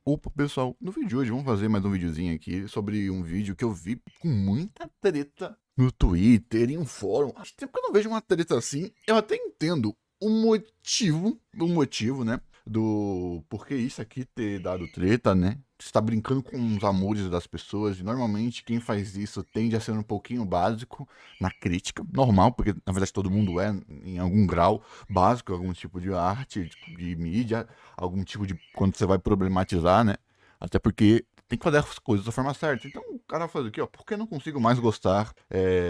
Opa, pessoal, no vídeo de hoje vamos fazer mais um videozinho aqui sobre um vídeo que eu vi com muita treta no Twitter, em um fórum. Faz tempo que eu não vejo uma treta assim. Eu até entendo o motivo, né, do porquê isso aqui ter dado treta, né? Você tá brincando com os amores das pessoas e normalmente quem faz isso tende a ser um pouquinho básico na crítica, normal, porque na verdade todo mundo é em algum grau básico, algum tipo de arte, de mídia, algum tipo de quando você vai problematizar, né? Até porque tem que fazer as coisas da forma certa. Então o cara faz o quê? Ó, por que eu não consigo mais gostar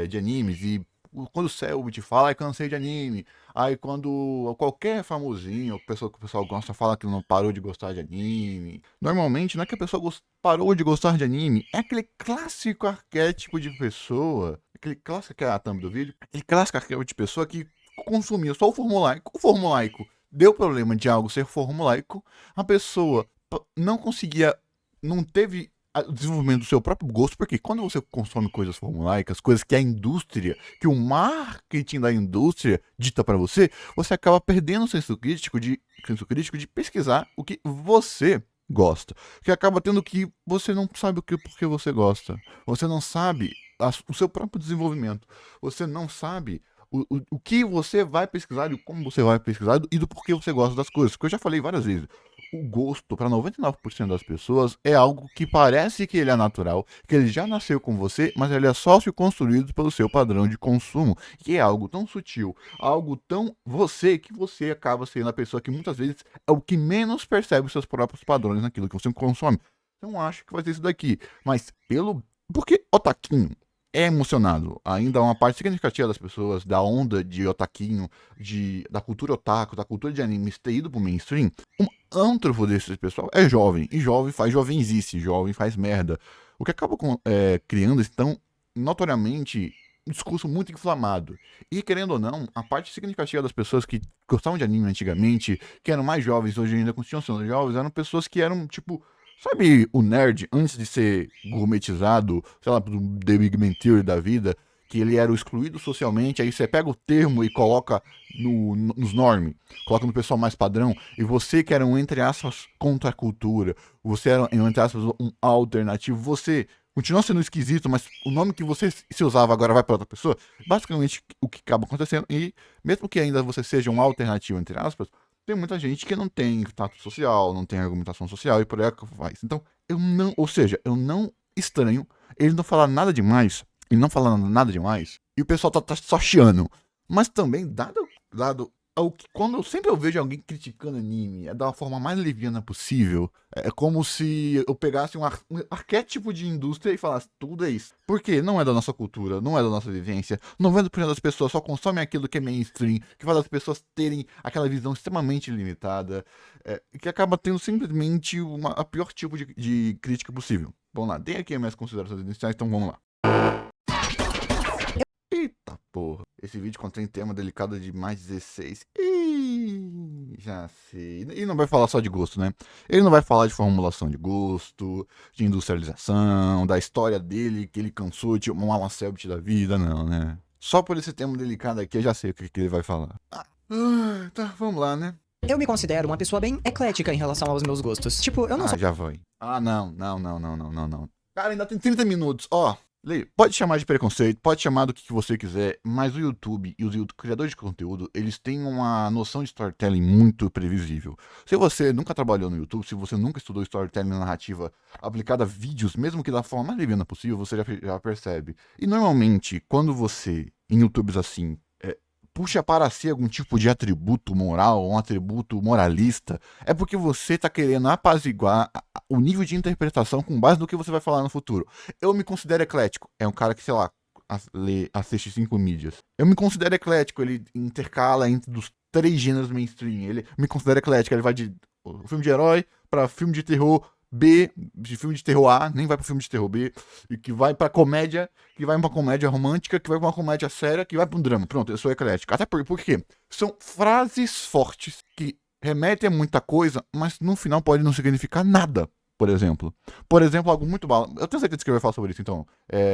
de animes? E quando o Selby te fala, ai, cansei de anime. Aí quando qualquer famosinho, pessoa que o pessoal gosta, fala que não parou de gostar de anime. Normalmente não é que a pessoa parou de gostar de anime, é aquele clássico arquétipo de pessoa, aquele clássico que é a thumb do vídeo, aquele clássico arquétipo de pessoa que consumia só o formulaico. O formulaico deu problema de algo ser formulaico, a pessoa não conseguia, não teve o desenvolvimento do seu próprio gosto, porque quando você consome coisas formulaicas, coisas que a indústria, que o marketing da indústria dita para você, você acaba perdendo o senso crítico de pesquisar o que você gosta, que acaba tendo que você não sabe porque você gosta, você não sabe o seu próprio desenvolvimento, você não sabe o que você vai pesquisar e como você vai pesquisar e do porquê você gosta das coisas. Porque eu já falei várias vezes. O gosto, para 99% das pessoas, é algo que parece que ele é natural, que ele já nasceu com você, mas ele é sócio construído pelo seu padrão de consumo, que é algo tão sutil, algo tão você, que você acaba sendo a pessoa que muitas vezes é o que menos percebe os seus próprios padrões naquilo que você consome. Então acho que vai ser isso daqui. Mas porque otaquinho é emocionado. Ainda uma parte significativa das pessoas, da onda de otaquinho, da cultura otaku, da cultura de animes ter ido pro mainstream, um antropos desse pessoal é jovem. E jovem faz jovenzice, jovem faz merda. O que acaba criando, então, notoriamente, um discurso muito inflamado. E, querendo ou não, a parte significativa das pessoas que gostavam de anime antigamente, que eram mais jovens, hoje ainda continuam sendo jovens, eram pessoas que eram, tipo, sabe o nerd, antes de ser gourmetizado, sei lá, do The Big Bang Theory da vida, que ele era o excluído socialmente, aí você pega o termo e coloca nos normes, coloca no pessoal mais padrão, e você que era um, entre aspas, contra a cultura, você era, entre aspas, um alternativo, você continua sendo esquisito, mas o nome que você se usava agora vai para outra pessoa, basicamente o que acaba acontecendo, e mesmo que ainda você seja um alternativo, entre aspas, tem muita gente que não tem tato social, não tem argumentação social e por aí faz. Então, eu não estranho ele não falar nada demais, e não falando nada demais, e o pessoal tá só chiando. Mas também, dado ao que, quando sempre eu vejo alguém criticando anime, é da forma mais leviana possível. É como se eu pegasse um arquétipo de indústria e falasse tudo é isso. Porque não é da nossa cultura, não é da nossa vivência. 90% das pessoas só consomem aquilo que é mainstream, que faz as pessoas terem aquela visão extremamente limitada, que acaba tendo simplesmente a pior tipo de crítica possível. Vamos lá, dei aqui as minhas considerações iniciais, então vamos lá. Eita porra, esse vídeo contém tema delicado de mais 16. Ih, já sei. E não vai falar só de gosto, né? Ele não vai falar de formulação de gosto, de industrialização, da história dele, que ele cansou de um Alan Selbit da vida, não, né? Só por esse tema delicado aqui eu já sei o que ele vai falar. Tá, vamos lá, né? Eu me considero uma pessoa bem eclética em relação aos meus gostos. Tipo, eu não sou. Já vai. Não. Cara, ainda tem 30 minutos, ó. Pode chamar de preconceito, pode chamar do que você quiser, mas o YouTube e os criadores de conteúdo, eles têm uma noção de storytelling muito previsível. Se você nunca trabalhou no YouTube, se você nunca estudou storytelling narrativa aplicada a vídeos, mesmo que da forma mais leviana possível, você já percebe. E normalmente, quando você, em YouTubes assim, puxa para si algum tipo de atributo moral, um atributo moralista, é porque você tá querendo apaziguar o nível de interpretação com base no que você vai falar no futuro. Eu me considero eclético. É um cara que, sei lá, assiste 5 mídias. Eu me considero eclético, ele intercala entre os 3 gêneros mainstream. Ele me considera eclético, ele vai de filme de herói pra filme de terror B, de filme de terror A, nem vai pro filme de terror B, e que vai pra comédia, que vai pra comédia romântica, que vai pra uma comédia séria, que vai pra um drama. Pronto, eu sou eclético. Até por quê? São frases fortes que remetem a muita coisa, mas no final pode não significar nada. Por exemplo, algo muito bala. Eu tenho certeza que ele vai falar sobre isso, então.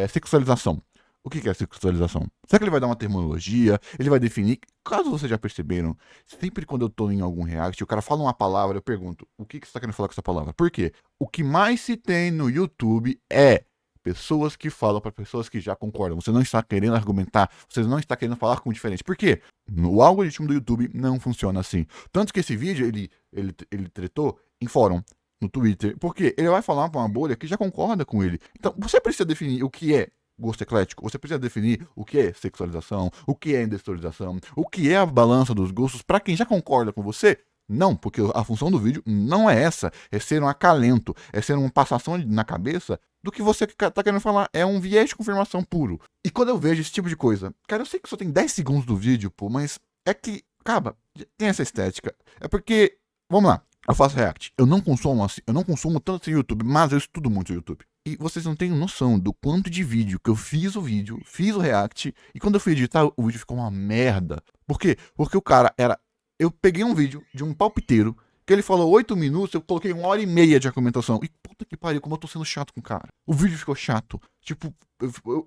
Sexualização. o que é sexualização? Será que ele vai dar uma terminologia? Ele vai definir? Caso vocês já perceberam, sempre quando eu tô em algum react, o cara fala uma palavra, eu pergunto, o que você tá querendo falar com essa palavra? Por quê? O que mais se tem no YouTube é pessoas que falam para pessoas que já concordam. Você não está querendo argumentar, você não está querendo falar com diferente. Por quê? No algoritmo do YouTube não funciona assim. Tanto que esse vídeo ele tretou em fórum, no Twitter, porque ele vai falar para uma bolha que já concorda com ele. Então, você precisa definir o que é gosto eclético, você precisa definir o que é sexualização, o que é industrialização, o que é a balança dos gostos para quem já concorda com você. Não, porque a função do vídeo não é essa, é ser um acalento, é ser uma passação na cabeça do que você tá querendo falar, é um viés de confirmação puro. E quando eu vejo esse tipo de coisa, cara, eu sei que só tem 10 segundos do vídeo, pô, mas é que, cara, tem essa estética. É porque, vamos lá, eu faço react, eu não consumo tanto assim YouTube, mas eu estudo muito YouTube. E vocês não têm noção do quanto de vídeo que eu fiz o vídeo, fiz o react, e quando eu fui editar, o vídeo ficou uma merda. Por quê? Porque o cara era... Eu peguei um vídeo de um palpiteiro, que ele falou 8 minutos, eu coloquei 1h30 de argumentação. E puta que pariu, como eu tô sendo chato com o cara. O vídeo ficou chato. Tipo,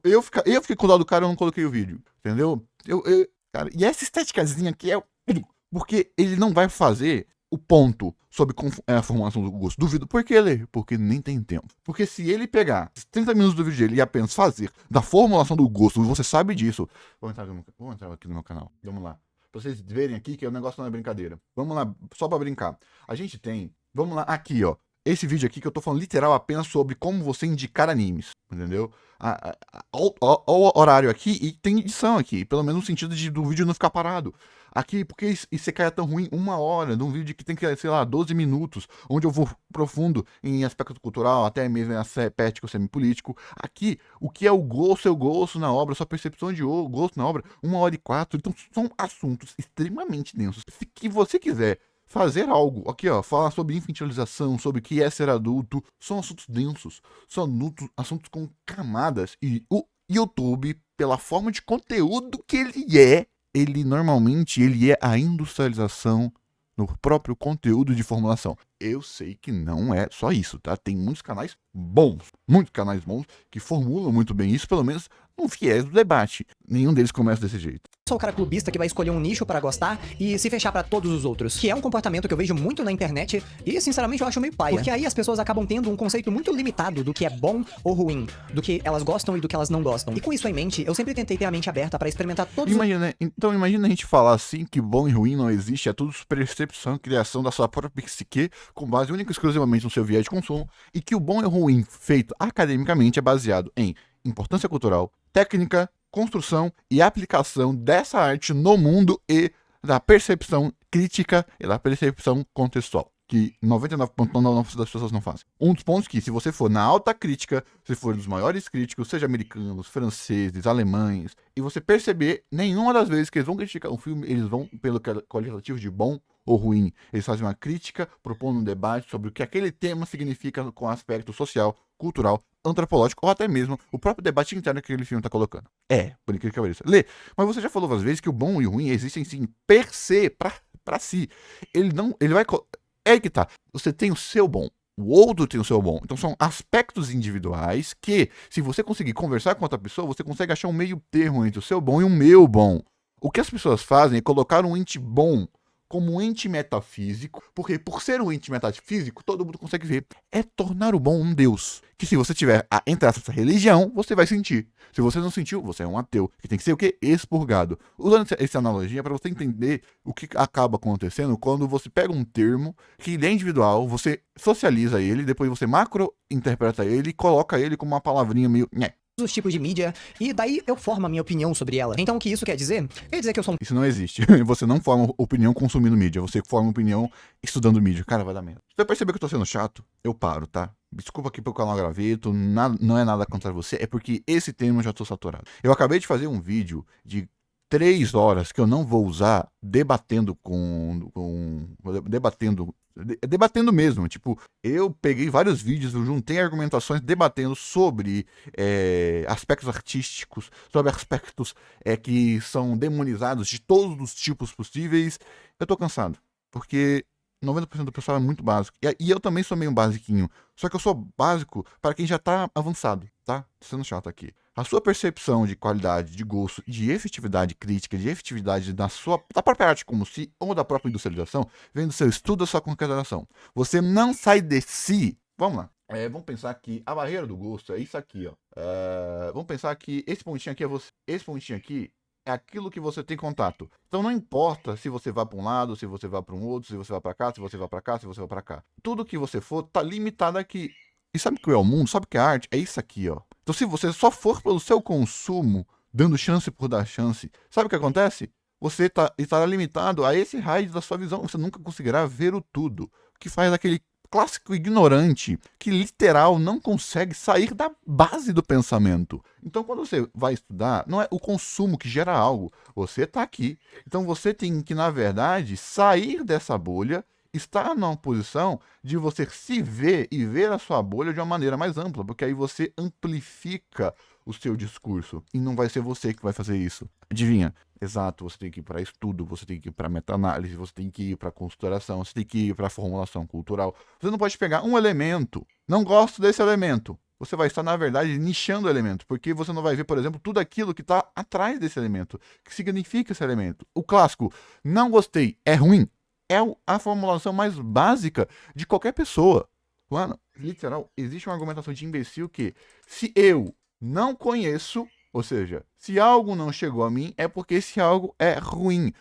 eu fiquei com dó do cara, eu não coloquei o vídeo. Entendeu? Cara, e essa estéticazinha aqui é... Porque ele não vai fazer o ponto sobre a formulação do gosto. Duvido. Por que ler? Porque nem tem tempo. Porque se ele pegar 30 minutos do vídeo dele e apenas fazer da formulação do gosto, você sabe disso. Vou entrar aqui no meu canal. Vamos lá. Pra vocês verem aqui que o negócio não é brincadeira. Vamos lá, só pra brincar. A gente tem... Vamos lá, aqui, ó. Esse vídeo aqui que eu tô falando literal apenas sobre como você indicar animes. Entendeu? O horário aqui e tem edição aqui. Pelo menos no sentido do vídeo não ficar parado. Aqui, porque Isekai é tão ruim? 1 hora de um vídeo que tem que, sei lá, 12 minutos, onde eu vou profundo em aspecto cultural, até mesmo em aspecto ético, semi-político. Aqui, o que é o gosto, seu gosto na obra, sua percepção de gosto na obra, 1h04. Então, são assuntos extremamente densos. Se você quiser fazer algo, aqui ó, falar sobre infantilização, sobre o que é ser adulto, são assuntos densos, são assuntos com camadas, e o YouTube, pela forma de conteúdo que ele normalmente é a industrialização no próprio conteúdo de formulação. Eu sei que não é só isso, tá? Tem muitos canais bons que formulam muito bem isso, pelo menos no viés do debate. Nenhum deles começa desse jeito. Sou o cara clubista que vai escolher um nicho para gostar e se fechar pra todos os outros. Que é um comportamento que eu vejo muito na internet e, sinceramente, eu acho meio paia. Porque aí as pessoas acabam tendo um conceito muito limitado do que é bom ou ruim, do que elas gostam e do que elas não gostam. E com isso em mente, eu sempre tentei ter a mente aberta pra experimentar todos Então imagina a gente falar assim que bom e ruim não existe, é tudo percepção, criação da sua própria psique, com base única e exclusivamente no seu viés de consumo, e que o bom e o ruim feito academicamente é baseado em importância cultural, técnica, construção e aplicação dessa arte no mundo e da percepção crítica e da percepção contextual, que 99,9% das pessoas não fazem. Um dos pontos que, se você for na alta crítica, se for dos maiores críticos, seja americanos, franceses, alemães, e você perceber, nenhuma das vezes que eles vão criticar um filme, eles vão pelo qualitativo de bom ou ruim. Eles fazem uma crítica, propondo um debate sobre o que aquele tema significa com aspecto social, cultural, antropológico, ou até mesmo o próprio debate interno que aquele filme está colocando. Por incrível que pareça. Lê, mas você já falou várias vezes que o bom e o ruim existem sim, per se, pra si. Ele vai... É aí que tá. Você tem o seu bom. O outro tem o seu bom. Então são aspectos individuais que, se você conseguir conversar com outra pessoa, você consegue achar um meio termo entre o seu bom e o meu bom. O que as pessoas fazem é colocar um ente bom como um ente metafísico, porque por ser um ente metafísico, todo mundo consegue ver. É tornar o bom um Deus. Que se você tiver entre essa religião, você vai sentir. Se você não sentiu, você é um ateu. Que tem que ser o quê? Expurgado. Usando essa analogia para você entender o que acaba acontecendo quando você pega um termo que ele é individual, você socializa ele, depois você macro-interpreta ele e coloca ele como uma palavrinha meio... os tipos de mídia, e daí eu formo a minha opinião sobre ela. Então o que isso quer dizer? Quer dizer que eu sou um... Isso não existe. Você não forma opinião consumindo mídia, você forma opinião estudando mídia. Cara, vai dar merda. Se eu perceber que eu tô sendo chato, eu paro, tá? Desculpa aqui pelo canal graveto, não é nada contra você, é porque esse tema eu já tô saturado. Eu acabei de fazer um vídeo de 3 horas que eu não vou usar debatendo debatendo mesmo, tipo, eu peguei vários vídeos, eu juntei argumentações debatendo sobre aspectos artísticos, sobre aspectos que são demonizados de todos os tipos possíveis. Eu tô cansado, porque 90% do pessoal é muito básico, e eu também sou meio basiquinho, só que eu sou básico para quem já tá avançado. tá? Tô sendo chato aqui. A sua percepção de qualidade, de gosto, de efetividade crítica, de efetividade da própria arte como si, ou da própria industrialização, vem do seu estudo, da sua concretização. Você não sai de si. Vamos lá. Vamos pensar que a barreira do gosto é isso aqui, ó. Vamos pensar que esse pontinho aqui é você. Esse pontinho aqui é aquilo que você tem contato. Então não importa se você vai para um lado, se você vai para um outro, se você vai para cá, se você vai para cá, se você vai para cá. Tudo que você for tá limitado aqui. E sabe o que é o mundo? Sabe o que é a arte? É isso aqui, ó. Então se você só for pelo seu consumo, dando chance por dar chance, sabe o que acontece? Você estará limitado a esse raio da sua visão. Você nunca conseguirá ver o tudo. O que faz aquele clássico ignorante que literal não consegue sair da base do pensamento. Então quando você vai estudar, não é o consumo que gera algo. Você está aqui. Então você tem que, na verdade, sair dessa bolha, estar numa posição de você se ver e ver a sua bolha de uma maneira mais ampla, porque aí você amplifica o seu discurso. E não vai ser você que vai fazer isso. Adivinha? Exato, você tem que ir para estudo, você tem que ir para meta-análise, você tem que ir para consideração, você tem que ir para formulação cultural. Você não pode pegar um elemento, não gosto desse elemento. Você vai estar, na verdade, nichando o elemento, porque você não vai ver, por exemplo, tudo aquilo que está atrás desse elemento, que significa esse elemento. O clássico, não gostei, é ruim, é a formulação mais básica de qualquer pessoa. Mano, literal, existe uma argumentação de imbecil que, se eu não conheço, ou seja, se algo não chegou a mim, é porque esse algo é ruim.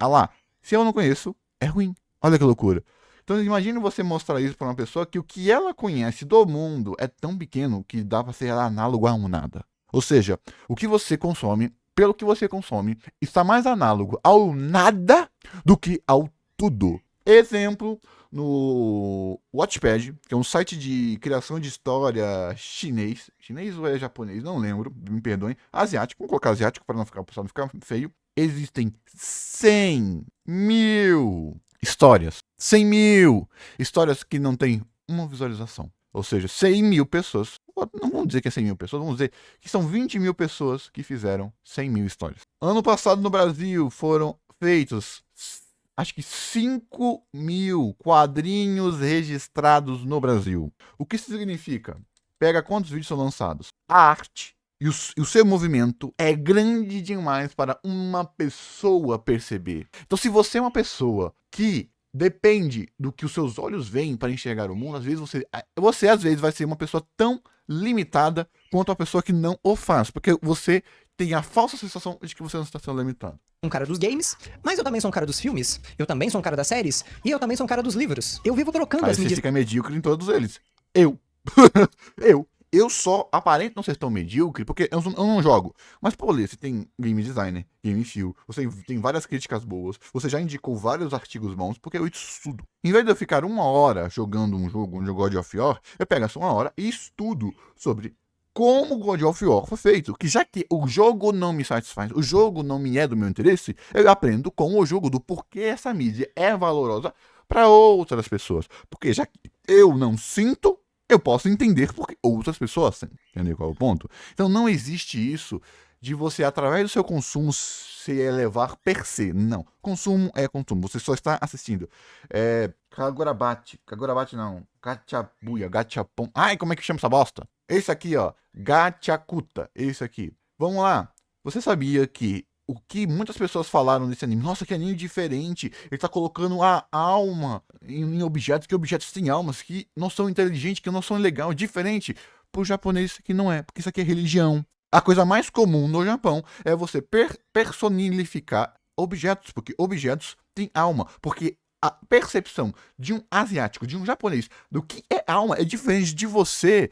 Lá, se eu não conheço, é ruim. Olha que loucura. Então imagine você mostrar isso para uma pessoa que o que ela conhece do mundo é tão pequeno que dá para ser análogo a um nada. Ou seja, o que você consome, pelo que você consome, está mais análogo ao nada do que ao tudo. Exemplo, no Wattpad, que é um site de criação de história chinês. Chinês ou é japonês? Não lembro, me perdoem. Asiático, vamos colocar asiático para o pessoal não ficar feio. Existem 100 mil histórias. 100 mil histórias que não tem uma visualização. Ou seja, 100 mil pessoas. Não vamos dizer que é 100 mil pessoas, vamos dizer que são 20 mil pessoas que fizeram 100 mil histórias. Ano passado no Brasil foram feitos, acho que 5 mil quadrinhos registrados no Brasil. O que isso significa? Pega quantos vídeos são lançados. A arte e o seu movimento é grande demais para uma pessoa perceber. Então, se você é uma pessoa que depende do que os seus olhos veem para enxergar o mundo, às vezes você às vezes vai ser uma pessoa tão limitada quanto a pessoa que não o faz, porque você tem a falsa sensação de que você não está sendo limitado. Um cara dos games, mas eu também sou um cara dos filmes, eu também sou um cara das séries, e eu também sou um cara dos livros. Eu vivo trocando Aí as você mídias. fica medíocre em todos eles. Eu. Eu só aparento não ser tão medíocre porque eu não jogo. Mas, pô, Lê, você tem game designer, game feel, você tem várias críticas boas, você já indicou vários artigos bons, porque eu estudo. Em vez de eu ficar 1 hora jogando um jogo God of War, eu pego essa 1 hora e estudo sobre como God of War foi feito. Que já que o jogo não me satisfaz, o jogo não me é do meu interesse, eu aprendo com o jogo do porquê essa mídia é valorosa para outras pessoas. Porque já que eu não sinto, eu posso entender porque outras pessoas sentem. Entendeu qual é o ponto? Então não existe isso de você, através do seu consumo, se elevar per se. Não. Consumo é consumo. Você só está assistindo. Kagurabate não. Gachabuya, Gachapon. Ai, como é que chama essa bosta? Esse aqui, ó. Gachakuta. Esse aqui. Vamos lá. Você sabia que o que muitas pessoas falaram desse anime? Nossa, que anime diferente. Ele tá colocando a alma em objetos, que objetos têm almas, que não são inteligentes, que não são legais. Diferente. Pro japonês isso aqui não é, porque isso aqui é religião. A coisa mais comum no Japão é você personificar objetos, porque objetos têm alma. Porque a percepção de um asiático, de um japonês, do que é alma é diferente de você,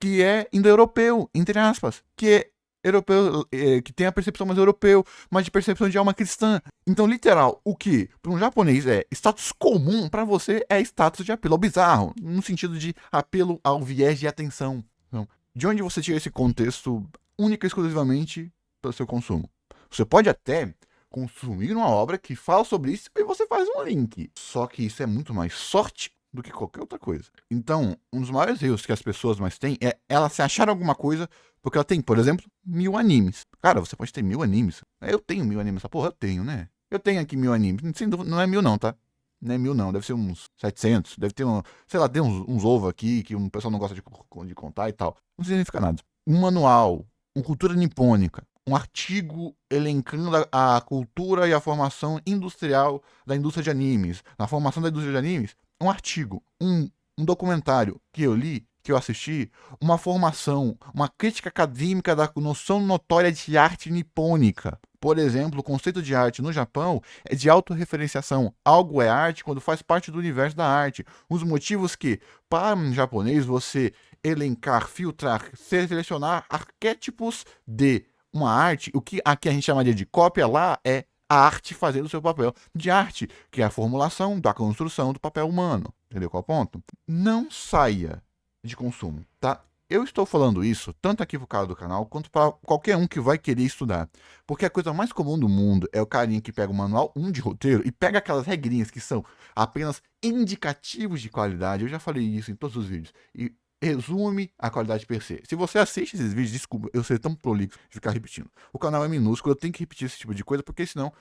que é indo-europeu, entre aspas, que é europeu, que tem a percepção mais europeu, mas de percepção de alma cristã. Então, literal, o que para um japonês é status comum, para você é status de apelo ao bizarro, no sentido de apelo ao viés de atenção. Então, de onde você tira esse contexto única e exclusivamente para o seu consumo? Você pode até consumir uma obra que fala sobre isso e você faz um link. Só que isso é muito mais sorte do que qualquer outra coisa. Então, um dos maiores erros que as pessoas mais têm é elas se acharem alguma coisa porque ela tem, por exemplo, 1000 animes. Cara, você pode ter 1000 animes. Eu tenho 1000 animes. Essa porra eu tenho, né? Eu tenho aqui 1000 animes. Não é 1000 não, tá? Não é 1000 não, deve ser uns 700, deve ter sei lá, tem uns ovos aqui que o pessoal não gosta de contar e tal. Não significa nada. Um manual, uma cultura nipônica, um artigo elencando a cultura e a formação industrial da indústria de animes. Na formação da indústria de animes, um artigo, um documentário que eu li, que eu assisti, uma formação, uma crítica acadêmica da noção notória de arte nipônica. Por exemplo, o conceito de arte no Japão é de autorreferenciação. Algo é arte quando faz parte do universo da arte. Os motivos que, para um japonês, você elencar, filtrar, selecionar arquétipos de uma arte, o que aqui a gente chamaria de cópia, lá é a arte fazendo o seu papel de arte, que é a formulação da construção do papel humano. Entendeu qual é o ponto? Não saia de consumo, tá? Eu estou falando isso tanto aqui pro cara do canal quanto para qualquer um que vai querer estudar. Porque a coisa mais comum do mundo é o carinha que pega o manual 1 de roteiro e pega aquelas regrinhas que são apenas indicativos de qualidade. Eu já falei isso em todos os vídeos. E resume a qualidade per se. Se você assiste esses vídeos, desculpa, eu ser tão prolixo de ficar repetindo. O canal é minúsculo, eu tenho que repetir esse tipo de coisa, porque senão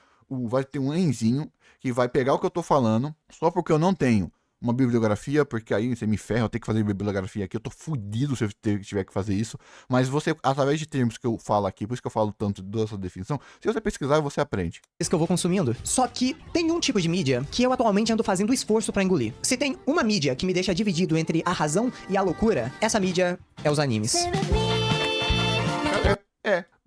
vai ter um enzinho que vai pegar o que eu tô falando, só porque eu não tenho uma bibliografia, porque aí você me ferra, eu tenho que fazer bibliografia aqui, eu tô fudido se eu tiver que fazer isso, mas você, através de termos que eu falo aqui, por isso que eu falo tanto dessa definição, se você pesquisar, você aprende. Isso que eu vou consumindo. Só que tem um tipo de mídia que eu atualmente ando fazendo esforço pra engolir. Se tem uma mídia que me deixa dividido entre a razão e a loucura, essa mídia é os animes.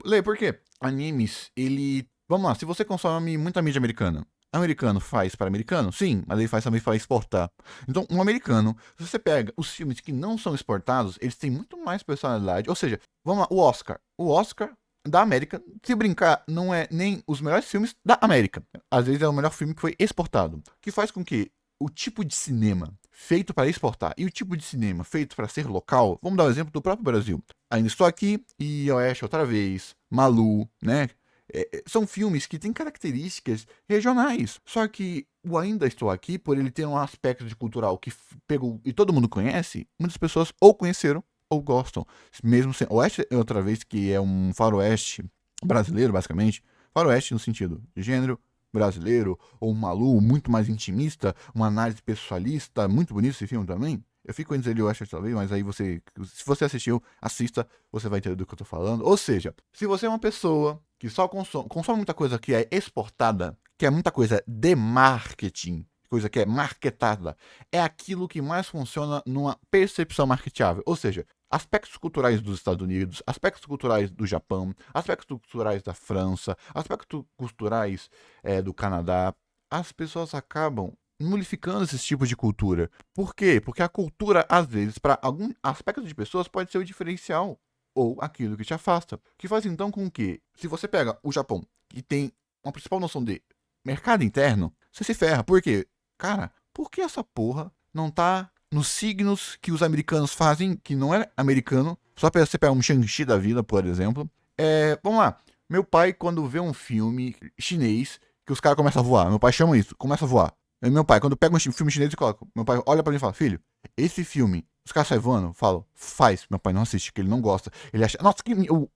Lê, por quê? Animes, ele... Vamos lá, se você consome muita mídia americana, americano faz para americano? Sim, mas ele faz também para exportar. Então, um americano, se você pega os filmes que não são exportados, eles têm muito mais personalidade. Ou seja, vamos lá, o Oscar. O Oscar da América, se brincar, não é nem os melhores filmes da América. Às vezes é o melhor filme que foi exportado. O que faz com que o tipo de cinema feito para exportar e o tipo de cinema feito para ser local, vamos dar o exemplo do próprio Brasil. Ainda Estou Aqui e Oeste Outra Vez, Malu, né? São filmes que têm características regionais. Só que o Ainda Estou Aqui, por ele ter um aspecto de cultural que pegou e todo mundo conhece, muitas pessoas ou conheceram ou gostam. Mesmo sem Oeste Outra Vez, que é um faroeste brasileiro, basicamente. Faroeste no sentido de gênero brasileiro, ou um Malu muito mais intimista, uma análise pessoalista, muito bonito esse filme também. Eu fico em dizer ele, eu acho talvez, mas aí se você assistiu, assista, você vai entender do que eu tô falando. Ou seja, se você é uma pessoa que só consome muita coisa que é exportada, que é muita coisa de marketing, coisa que é marketada, é aquilo que mais funciona numa percepção marketável. Ou seja, aspectos culturais dos Estados Unidos, aspectos culturais do Japão, aspectos culturais da França, aspectos culturais do Canadá, as pessoas acabam nulificando esses tipos de cultura. Por quê? Porque a cultura, às vezes, para algum aspecto de pessoas, pode ser o diferencial ou aquilo que te afasta. Que faz então com que, se você pega o Japão, que tem uma principal noção de mercado interno, você se ferra. Por quê? Cara, por que essa porra não tá nos signos que os americanos fazem, que não é americano, só pra você pegar um Shang-Chi da vida, por exemplo. Vamos lá. Meu pai, quando vê um filme chinês, que os caras começam a voar, meu pai chama isso, começa a voar. Meu pai, quando pega um filme chinês e coloca, meu pai olha pra mim e fala, filho, esse filme, os caras saem voando, eu falo, faz. Meu pai não assiste, porque ele não gosta. Ele acha, nossa,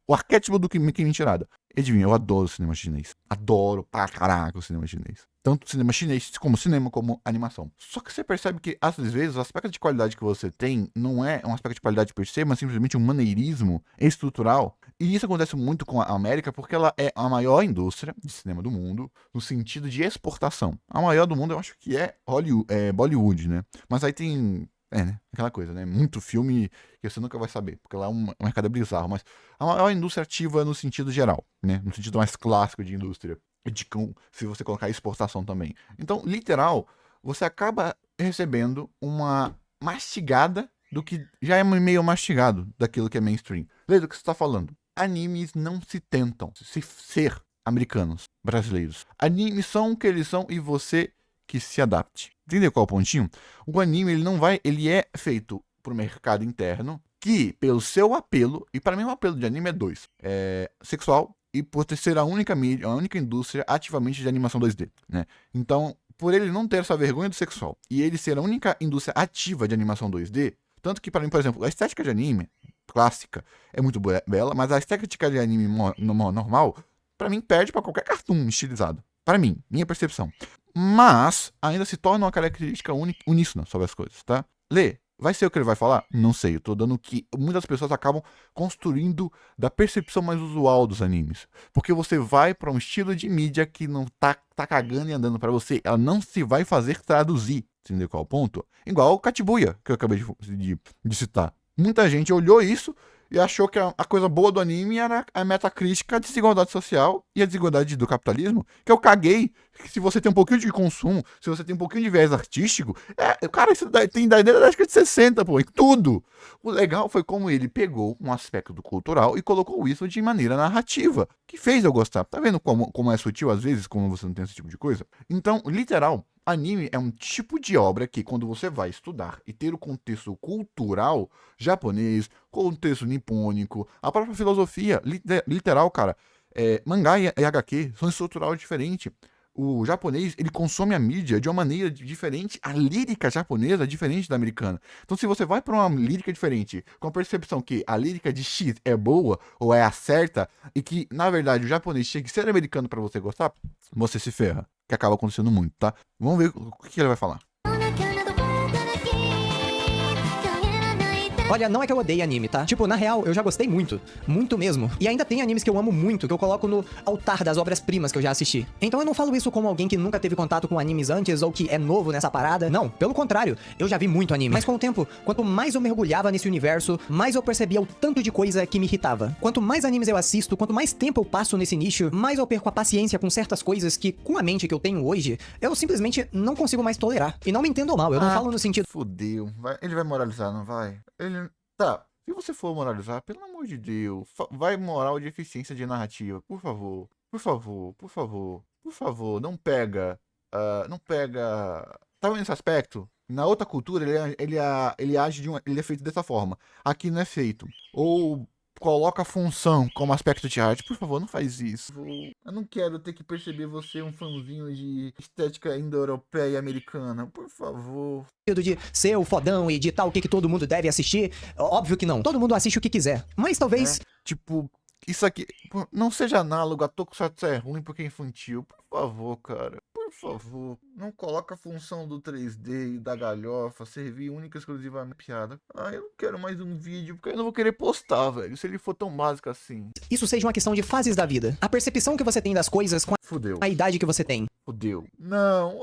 o arquétipo do que mentirada. Adivinha, eu adoro o cinema chinês. Adoro pra caraca o cinema chinês. Tanto cinema chinês como animação. Só que você percebe que, às vezes, o aspecto de qualidade que você tem não é um aspecto de qualidade per se, mas simplesmente um maneirismo estrutural. E isso acontece muito com a América, porque ela é a maior indústria de cinema do mundo, no sentido de exportação. A maior do mundo, eu acho que é Bollywood, né? Mas aí tem... né? Aquela coisa, né? Muito filme que você nunca vai saber, porque lá é um mercado bizarro, mas a maior indústria ativa no sentido geral, né? No sentido mais clássico de indústria, se você colocar exportação também. Então, literal, você acaba recebendo uma mastigada do que já é meio mastigado daquilo que é mainstream. Lê do que você está falando. Animes não se tentam ser americanos, brasileiros. Animes são o que eles são e você que se adapte. Entendeu qual é o pontinho? O anime, ele é feito pro mercado interno, que, pelo seu apelo, e para mim o apelo de anime é dois. Sexual e por ser a única mídia, a única indústria ativamente de animação 2D, né? Então, por ele não ter essa vergonha do sexual, e ele ser a única indústria ativa de animação 2D, tanto que para mim, por exemplo, a estética de anime, clássica, é muito bela, mas a estética de anime normal, para mim, perde para qualquer cartoon estilizado. Para mim, minha percepção. mas ainda se torna uma característica uníssona sobre as coisas, tá? Lê, vai ser o que ele vai falar? Não sei, eu tô dando o que muitas pessoas acabam construindo da percepção mais usual dos animes. Porque você vai pra um estilo de mídia que não tá cagando e andando pra você, ela não se vai fazer traduzir, entendeu qual é o ponto? Igual o Katibuya, que eu acabei de citar. Muita gente olhou isso e achou que a coisa boa do anime era a metacrítica, a desigualdade social e a desigualdade do capitalismo, que eu caguei. Que se você tem um pouquinho de consumo, se você tem um pouquinho de viés artístico, cara, isso tem da década de 60, pô, em tudo. O legal foi como ele pegou um aspecto cultural e colocou isso de maneira narrativa, que fez eu gostar. Tá vendo como é sutil às vezes, quando você não tem esse tipo de coisa? Então, literal, anime é um tipo de obra que, quando você vai estudar e ter o contexto cultural japonês, contexto nipônico, a própria filosofia, literal, cara, mangá e HQ são estrutural diferente. O japonês, ele consome a mídia de uma maneira diferente, a lírica japonesa é diferente da americana. Então, se você vai para uma lírica diferente, com a percepção que a lírica de X é boa ou é a certa, e que, na verdade, o japonês tinha que ser americano para você gostar, você se ferra. Que acaba acontecendo muito, tá? Vamos ver o que ele vai falar. Olha, não é que eu odeie anime, tá? Tipo, na real, eu já gostei muito. Muito mesmo. E ainda tem animes que eu amo muito, que eu coloco no altar das obras-primas que eu já assisti. Então eu não falo isso como alguém que nunca teve contato com animes antes ou que é novo nessa parada. Não, pelo contrário. Eu já vi muito anime. Mas com o tempo, quanto mais eu mergulhava nesse universo, mais eu percebia o tanto de coisa que me irritava. Quanto mais animes eu assisto, quanto mais tempo eu passo nesse nicho, mais eu perco a paciência com certas coisas que, com a mente que eu tenho hoje, eu simplesmente não consigo mais tolerar. E não me entendam mal, eu não falo no sentido... Fudeu. Ele vai moralizar, não vai? Tá, se você for moralizar, pelo amor de Deus, vai moral de eficiência de narrativa, por favor. Por favor, por favor, por favor, não pega. Não pega. Tá vendo esse aspecto? Na outra cultura, ele age ele é feito dessa forma. Aqui não é feito. Ou coloca a função como aspecto de arte. Por favor, não faz isso. Eu não quero ter que perceber você um fãzinho de estética indo-europeia e americana. Por favor. De ser o fodão e ditar o que todo mundo deve assistir. Óbvio que não. Todo mundo assiste o que quiser. Mas talvez... Tipo, isso aqui não seja análogo a Tokusatsu é ruim porque é infantil. Por favor, cara. Por favor. Não coloca a função do 3D e da galhofa servir única e exclusivamente piada. Eu não quero mais um vídeo porque eu não vou querer postar, velho. Se ele for tão básico assim. Isso seja uma questão de fases da vida. A percepção que você tem das coisas com a idade que você tem. Fudeu. Não.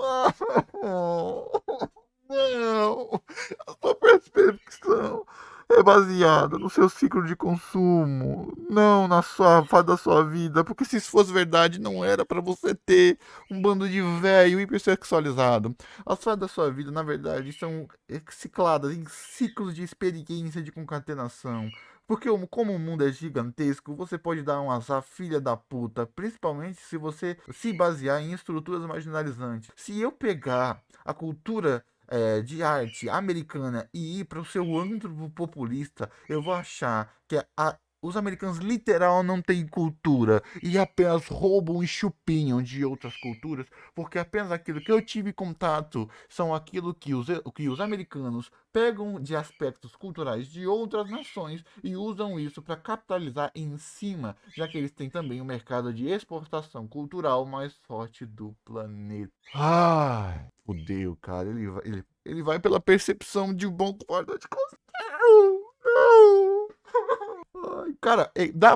Não. A sua percepção é baseada no seu ciclo de consumo, não na fase da sua vida, porque se isso fosse verdade, não era pra você ter um bando de velho hipersexualizado. As fases da sua vida, na verdade, são cicladas em ciclos de experiência de concatenação. Porque como o mundo é gigantesco, você pode dar um azar filha da puta, principalmente se você se basear em estruturas marginalizantes. Se eu pegar a cultura de arte americana e ir para o seu âmbito populista, eu vou achar que os americanos literal não têm cultura e apenas roubam e chupinham de outras culturas, porque apenas aquilo que eu tive contato são aquilo que os americanos pegam de aspectos culturais de outras nações e usam isso para capitalizar em cima, já que eles têm também o mercado de exportação cultural mais forte do planeta. Fudeu, cara. Ele vai pela percepção de um bom guarda de costa. Não. Cara, dá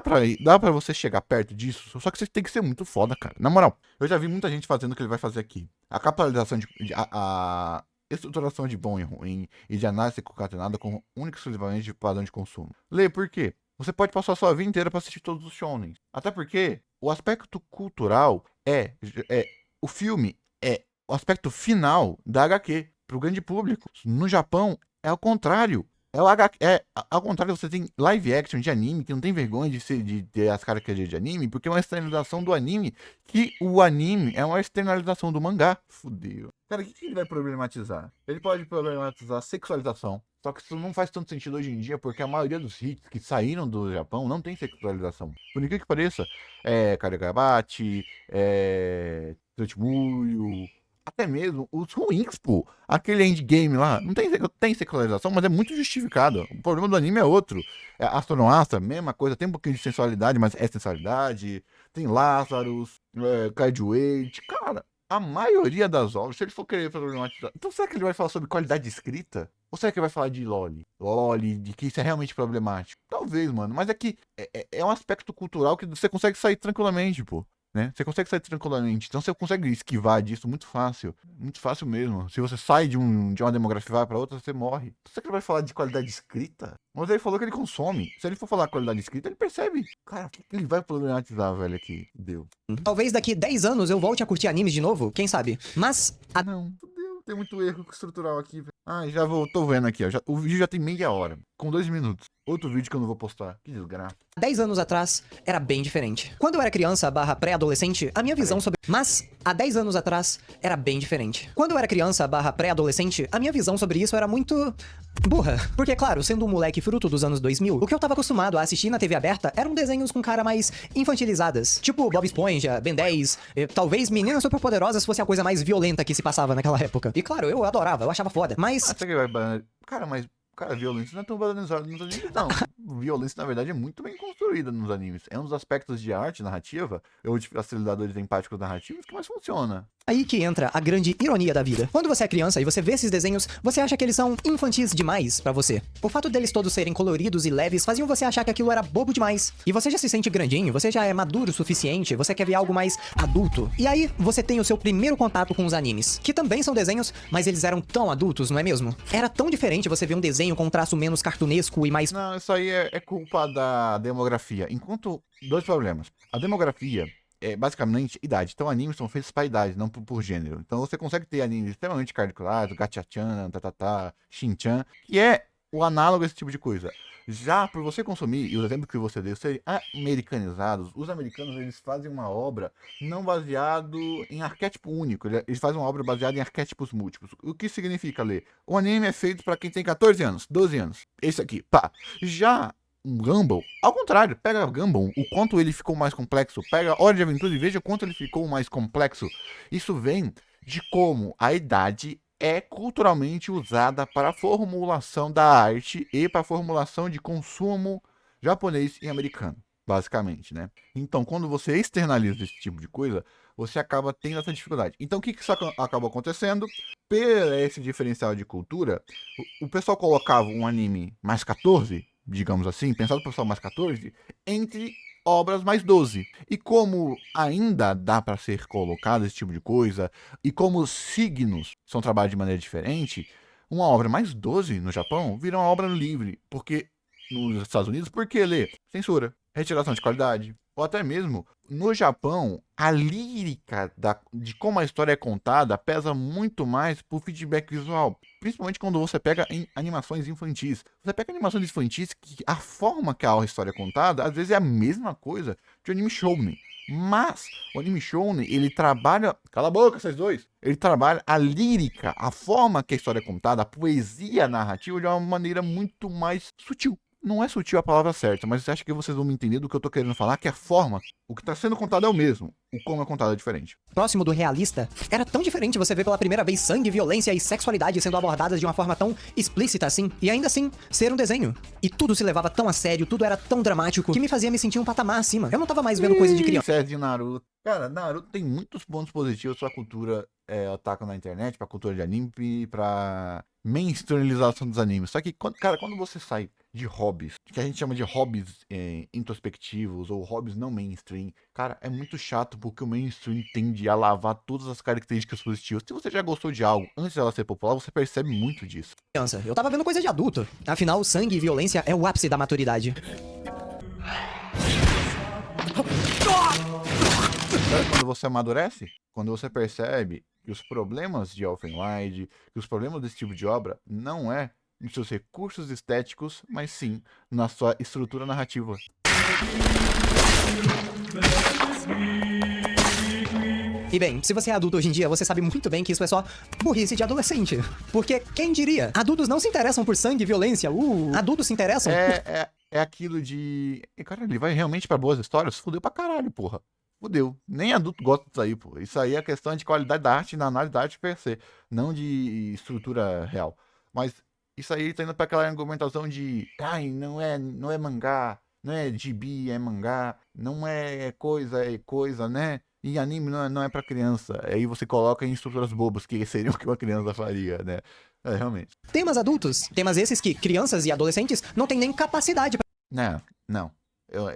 pra você chegar perto disso, só que você tem que ser muito foda, cara. Na moral, eu já vi muita gente fazendo o que ele vai fazer aqui. A capitalização a estruturação de bom e ruim e de análise concatenada com única e exclusivamente de padrão de consumo. Lê, por quê? Você pode passar a sua vida inteira pra assistir todos os shonen. Até porque o aspecto cultural o filme é o aspecto final da HQ pro grande público. No Japão, é o contrário. Ao contrário, você tem live action de anime que não tem vergonha de ter as características de anime, porque é uma externalização do anime, que o anime é uma externalização do mangá. Fudeu. Cara, o que ele vai problematizar? Ele pode problematizar a sexualização. Só que isso não faz tanto sentido hoje em dia, porque a maioria dos hits que saíram do Japão não tem sexualização. Por incrível que pareça, Karigabate, Tsuchimuyo, até mesmo os ruins, pô. Aquele endgame lá, não tem sexualização, mas é muito justificado. O problema do anime é outro. Astronoastra, mesma coisa, tem um pouquinho de sensualidade, mas é sensualidade. Tem Lazarus, Kaiju Age. Cara, a maioria das obras, se ele for querer problematizar, então será que ele vai falar sobre qualidade de escrita? Ou será que ele vai falar de loli? Loli, de que isso é realmente problemático? Talvez, mano, mas é que é um aspecto cultural que você consegue sair tranquilamente, pô. Né? Você consegue sair tranquilamente. Então você consegue esquivar disso muito fácil. Muito fácil mesmo. Se você sai de uma demografia e vai pra outra, você morre. Então, será que ele vai falar de qualidade de escrita? Mas ele falou que ele consome. Se ele for falar qualidade de escrita, ele percebe. Cara, o que ele vai problematizar, velho, aqui? Deu. Talvez daqui 10 anos eu volte a curtir animes de novo, quem sabe? Mas Não, fudeu. Tem muito erro estrutural aqui, velho. Ah, já vou. Tô vendo aqui, ó. O vídeo já tem meia hora. Com 2 minutos. Outro vídeo que eu não vou postar. Que desgraça. 10 anos atrás era bem diferente. Quando eu era criança barra pré-adolescente, a minha visão sobre... Mas, há 10 anos atrás, era bem diferente. Quando eu era criança barra pré-adolescente, a minha visão sobre isso era muito... burra. Porque, claro, sendo um moleque fruto dos anos 2000, o que eu tava acostumado a assistir na TV aberta eram desenhos com cara mais infantilizadas. Tipo Bob Esponja, Ben 10, talvez Meninas Superpoderosas fosse a coisa mais violenta que se passava naquela época. E claro, eu adorava, eu achava foda. Mas... Ah, será que vai... Cara, violência não é tão banalizada nos animes, não. Violência, na verdade, é muito bem construída nos animes. É um dos aspectos de arte narrativa, ou de facilitadores empáticos narrativos, que mais funciona. Aí que entra a grande ironia da vida. Quando você é criança e você vê esses desenhos, você acha que eles são infantis demais pra você. O fato deles todos serem coloridos e leves faziam você achar que aquilo era bobo demais. E você já se sente grandinho, você já é maduro o suficiente, você quer ver algo mais adulto. E aí você tem o seu primeiro contato com os animes, que também são desenhos, mas eles eram tão adultos, não é mesmo? Era tão diferente você ver um desenho com um traço menos cartunesco e mais... Não, isso aí é culpa da demografia. Enquanto... Dois problemas. A demografia... É basicamente idade. Então, animes são feitos para idade, não por gênero. Então, você consegue ter animes extremamente cariculados, Gacha-chan, Tatatá, Shin-chan, que é o análogo a esse tipo de coisa. Já por você consumir, e os exemplos que você deu serem americanizados, os americanos eles fazem uma obra não baseado em arquétipo único, eles fazem uma obra baseada em arquétipos múltiplos. O que significa ler? O anime é feito para quem tem 14 anos, 12 anos. Esse aqui, pá. Já um Gumball, ao contrário, pega Gumball, o quanto ele ficou mais complexo, pega Hora de Aventura e veja o quanto ele ficou mais complexo. Isso vem de como a idade é culturalmente usada para a formulação da arte e para a formulação de consumo japonês e americano, basicamente, né? Então, quando você externaliza esse tipo de coisa, você acaba tendo essa dificuldade. Então, o que isso acaba acontecendo? Por esse diferencial de cultura, o pessoal colocava um anime mais 14, digamos assim, pensado para o pessoal mais 14, entre obras mais 12. E como ainda dá para ser colocado esse tipo de coisa, e como os signos são trabalhados de maneira diferente, uma obra mais 12 no Japão vira uma obra livre, porque nos Estados Unidos, por que ler? Censura, retiração de qualidade, ou até mesmo no Japão, a lírica de como a história é contada pesa muito mais pro feedback visual. Principalmente quando você pega em animações infantis. Você pega animações infantis que a forma que a história é contada, às vezes é a mesma coisa de anime shounen. Mas o anime shounen, ele trabalha... Cala a boca, vocês dois! Ele trabalha a lírica, a forma que a história é contada, a poesia narrativa de uma maneira muito mais sutil. Não é sutil a palavra certa, mas você acha que vocês vão me entender do que eu tô querendo falar? Que a forma, o que tá sendo contado é o mesmo. O como é contado é diferente. Próximo do realista, era tão diferente você ver pela primeira vez sangue, violência e sexualidade sendo abordadas de uma forma tão explícita assim, e ainda assim, ser um desenho. E tudo se levava tão a sério, tudo era tão dramático, que me fazia me sentir um patamar acima. Eu não tava mais vendo coisa de criança. Série de Naruto. Cara, Naruto tem muitos pontos positivos pra cultura otaku na internet, pra cultura de anime e pra mainstreamização dos animes. Só que, quando você sai de hobbies, que a gente chama de hobbies introspectivos ou hobbies não mainstream, cara, é muito chato porque o mainstream tende a lavar todas as características positivas. Se você já gostou de algo antes dela ser popular, você percebe muito disso. Eu tava vendo coisa de adulto. Afinal, sangue e violência é o ápice da maturidade. Sabe quando você amadurece? Quando você percebe que os problemas de Elfenlied, que os problemas desse tipo de obra não é nos seus recursos estéticos, mas sim na sua estrutura narrativa. E bem, se você é adulto hoje em dia, você sabe muito bem que isso é só burrice de adolescente. Porque, quem diria? Adultos não se interessam por sangue e violência. Adultos se interessam... É aquilo de... Cara, ele vai realmente pra boas histórias? Fudeu pra caralho, porra. Fudeu. Nem adulto gosta disso aí, pô. Isso aí é questão de qualidade da arte e na análise da arte per se, não de estrutura real. Mas isso aí tá indo pra aquela argumentação de... Ai, não é mangá, não é gibi, é mangá, não é coisa, né? E anime não é pra criança. Aí você coloca em estruturas bobas, que seriam o que uma criança faria, né? É, realmente. Temas adultos, temas esses que crianças e adolescentes não têm nem capacidade pra Não.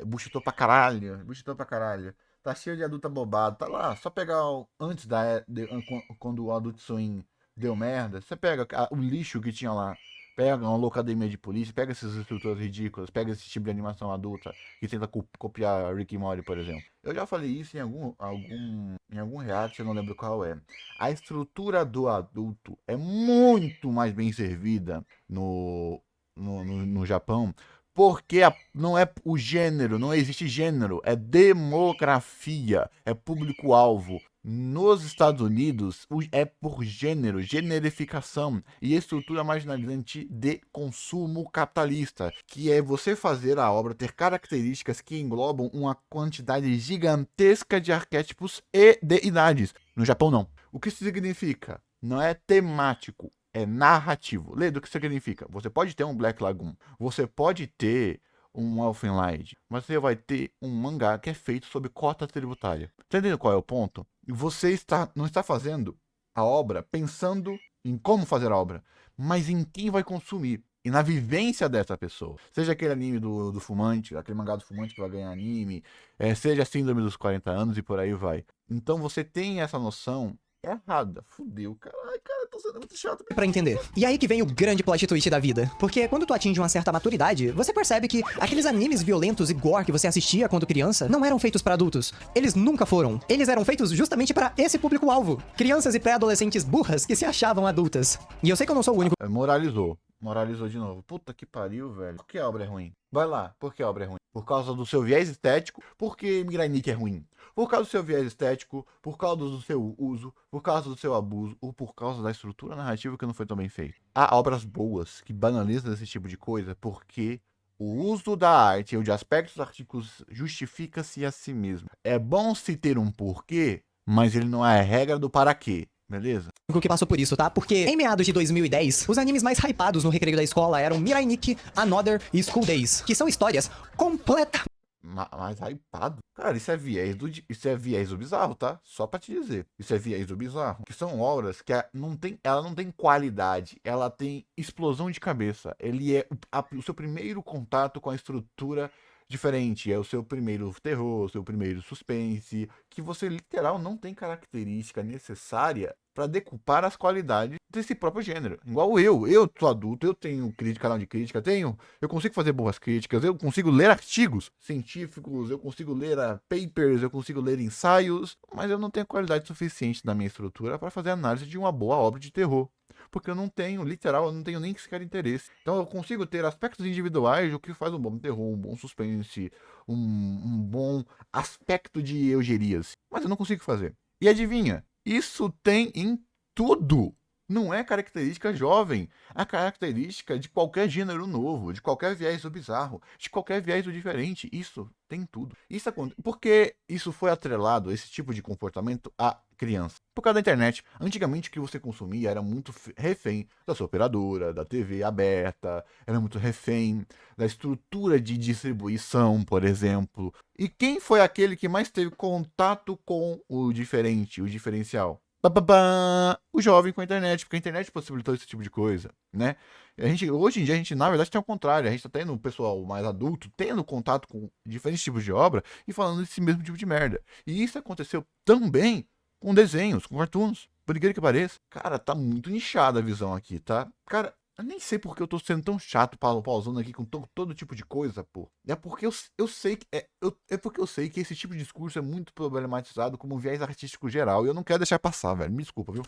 Buchitou pra caralho. Buchitou pra caralho. Tá cheio de adulto abobado. Tá lá, só pegar antes quando o Adult Swim deu merda. Você pega o lixo que tinha lá. Pega uma loucademia de polícia, pega essas estruturas ridículas, pega esse tipo de animação adulta que tenta copiar Rick e Morty, por exemplo. Eu já falei isso em algum reality, eu não lembro qual é. A estrutura do adulto é muito mais bem servida no Japão, porque não é o gênero, não existe gênero, é demografia, é público-alvo. Nos Estados Unidos é por gênero, generificação e estrutura marginalizante de consumo capitalista, que é você fazer a obra ter características que englobam uma quantidade gigantesca de arquétipos e de idades. No Japão, não. O que isso significa? Não é temático, é narrativo. Lê do que significa. Você pode ter um Black Lagoon, você pode ter um Elfen Lied, mas você vai ter um mangá que é feito sob cota tributária. Tá entendendo qual é o ponto? Você não está fazendo a obra pensando em como fazer a obra, mas em quem vai consumir. E na vivência dessa pessoa. Seja aquele anime do fumante, aquele mangá do fumante que vai ganhar anime, seja a síndrome dos 40 anos e por aí vai. Então você tem essa noção errada. Fudeu, caralho, cara, tô sendo muito chato. pra entender. E aí que vem o grande plot twist da vida. Porque quando tu atinge uma certa maturidade, você percebe que aqueles animes violentos e gore que você assistia quando criança não eram feitos pra adultos. Eles nunca foram. Eles eram feitos justamente pra esse público-alvo. Crianças e pré-adolescentes burras que se achavam adultas. E eu sei que eu não sou o único. Moralizou de novo. Puta que pariu, velho. Por que a obra é ruim? Vai lá, por que a obra é ruim? Por causa do seu viés estético? Por que Mirai Nikki é ruim? Por causa do seu viés estético, por causa do seu uso, por causa do seu abuso, ou por causa da estrutura narrativa que não foi tão bem feita. Há obras boas que banalizam esse tipo de coisa porque o uso da arte ou de aspectos artísticos justifica-se a si mesmo. É bom se ter um porquê, mas ele não é a regra do para quê. Beleza? Que passou por isso, tá? Porque em meados de 2010, os animes mais hypados no recreio da escola eram Mirai Nikki, Another e School Days, que são histórias completamente Mais hypado? Cara, isso é viés do bizarro, tá? Só pra te dizer. Isso é viés do bizarro. Que são obras que ela não tem qualidade, ela tem explosão de cabeça. Ele é o seu primeiro contato com a estrutura diferente. É o seu primeiro terror, o seu primeiro suspense, que você literal não tem característica necessária para decupar as qualidades desse próprio gênero. Igual eu sou adulto, eu tenho canal de crítica, eu consigo fazer boas críticas, eu consigo ler artigos científicos, eu consigo ler papers, eu consigo ler ensaios, mas eu não tenho qualidade suficiente na minha estrutura para fazer análise de uma boa obra de terror. Porque eu não tenho nem sequer interesse. Então eu consigo ter aspectos individuais do que faz um bom terror, um bom suspense, um bom aspecto de eugerias. Mas eu não consigo fazer. E adivinha? Isso tem em tudo. Não é característica jovem. É característica de qualquer gênero novo, de qualquer viés do bizarro, de qualquer viés do diferente. Isso tem tudo. Isso acontece. Porque isso foi atrelado, esse tipo de comportamento, à criança. Por causa da internet. Antigamente o que você consumia era muito refém da sua operadora, da TV aberta, era muito refém da estrutura de distribuição, por exemplo. E quem foi aquele que mais teve contato com o diferente, o diferencial? O jovem com a internet, porque a internet possibilitou esse tipo de coisa, né? Hoje em dia, a gente, na verdade, tem o contrário. A gente tá tendo o pessoal mais adulto, tendo contato com diferentes tipos de obra e falando desse mesmo tipo de merda. E isso aconteceu também com desenhos, com cartoons. Por incrível que pareça. Cara, tá muito nichada a visão aqui, tá? Cara, eu nem sei porque eu tô sendo tão chato pausando aqui com todo tipo de coisa, pô. É porque eu sei que. É porque eu sei que esse tipo de discurso é muito problematizado como um viés artístico geral. E eu não quero deixar passar, velho. Me desculpa, viu?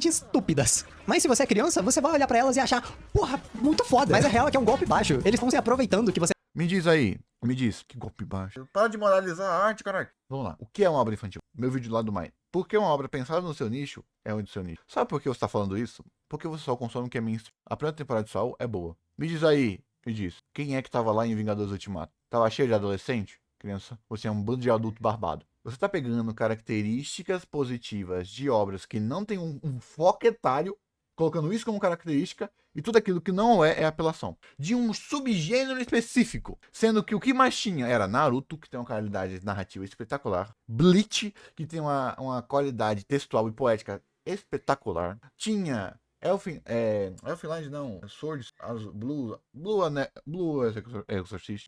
estúpidas. Mas se você é criança, você vai olhar pra elas e achar, porra, muito foda. Mas a real é que é um golpe baixo. Eles estão se aproveitando que você. Me diz aí. Me diz. Que golpe baixo. Para de moralizar a arte, caralho. Vamos lá. O que é uma obra infantil? Meu vídeo lá do Mine. Porque uma obra pensada no seu nicho é o do seu nicho. Sabe por que você tá falando isso? Porque você só consome o que é mainstream. A primeira temporada de Saul é boa. Me diz aí. Me diz. Quem é que tava lá em Vingadores Ultimato? Tava cheio de adolescente? Criança? Você é um bando de adulto barbado. Você tá pegando características positivas de obras que não tem um foco etário colocando isso como característica e tudo aquilo que não é apelação. De um subgênero específico, sendo que o que mais tinha era Naruto, que tem uma qualidade narrativa espetacular, Bleach, que tem uma qualidade textual e poética espetacular, tinha Elfenlight não, Swords, Blue Exorcist.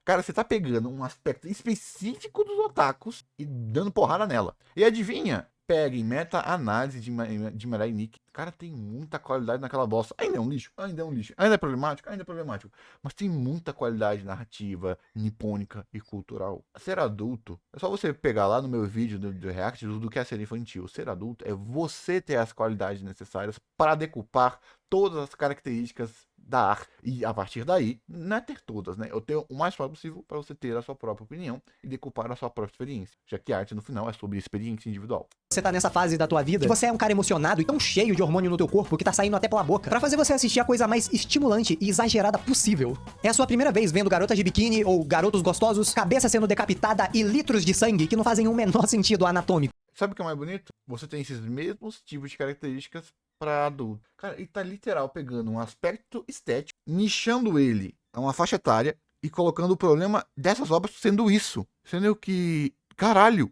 Cara, você tá pegando um aspecto específico dos otakus e dando porrada nela. E adivinha? Pega em meta-análise de Mirai Nikki. Cara, tem muita qualidade naquela bosta. Ainda é um lixo, ainda é um lixo. Ainda é problemático, ainda é problemático. Mas tem muita qualidade narrativa, nipônica e cultural. Ser adulto, é só você pegar lá no meu vídeo do React do que é ser infantil. Ser adulto é você ter as qualidades necessárias para decupar todas as características da arte. E a partir daí, não é ter todas, né? Eu tenho o mais próximo possível para você ter a sua própria opinião e decupar a sua própria experiência. Já que a arte, no final, é sobre experiência individual. Você tá nessa fase da tua vida que você é um cara emocionado e tão cheio de hormônio no teu corpo que tá saindo até pela boca, pra fazer você assistir a coisa mais estimulante e exagerada possível. É a sua primeira vez vendo garotas de biquíni ou garotos gostosos, cabeça sendo decapitada e litros de sangue que não fazem o menor sentido anatômico. Sabe o que é mais bonito? Você tem esses mesmos tipos de características para adulto. Cara, ele tá literal pegando um aspecto estético, nichando ele a uma faixa etária e colocando o problema dessas obras sendo isso. Sendo que, caralho,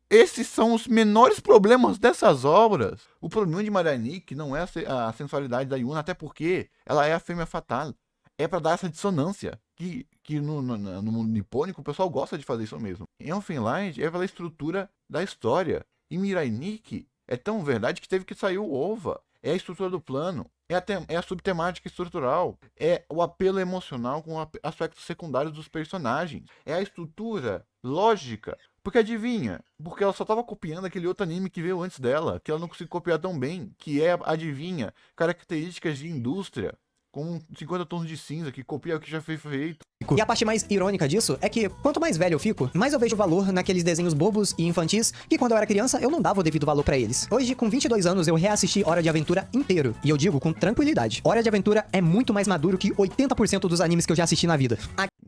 esses são os menores problemas dessas obras. O problema de Mirai Nikki não é a sensualidade da Yuna, até porque ela é a fêmea fatal. É pra dar essa dissonância. Que no mundo nipônico o pessoal gosta de fazer isso mesmo. Em Elfenlight é pela estrutura da história. E Mirai Nikki é tão verdade que teve que sair o OVA. É a estrutura do plano. É a subtemática estrutural. É o apelo emocional com aspectos secundários dos personagens. É a estrutura lógica. Porque adivinha? Porque ela só tava copiando aquele outro anime que veio antes dela. Que ela não conseguiu copiar tão bem. Que é, adivinha, características de indústria. Com 50 tons de cinza, que copia o que já foi feito. E a parte mais irônica disso é que, quanto mais velho eu fico, mais eu vejo valor naqueles desenhos bobos e infantis que, quando eu era criança, eu não dava o devido valor pra eles. Hoje, com 22 anos, eu reassisti Hora de Aventura inteiro. E eu digo com tranquilidade. Hora de Aventura é muito mais maduro que 80% dos animes que eu já assisti na vida.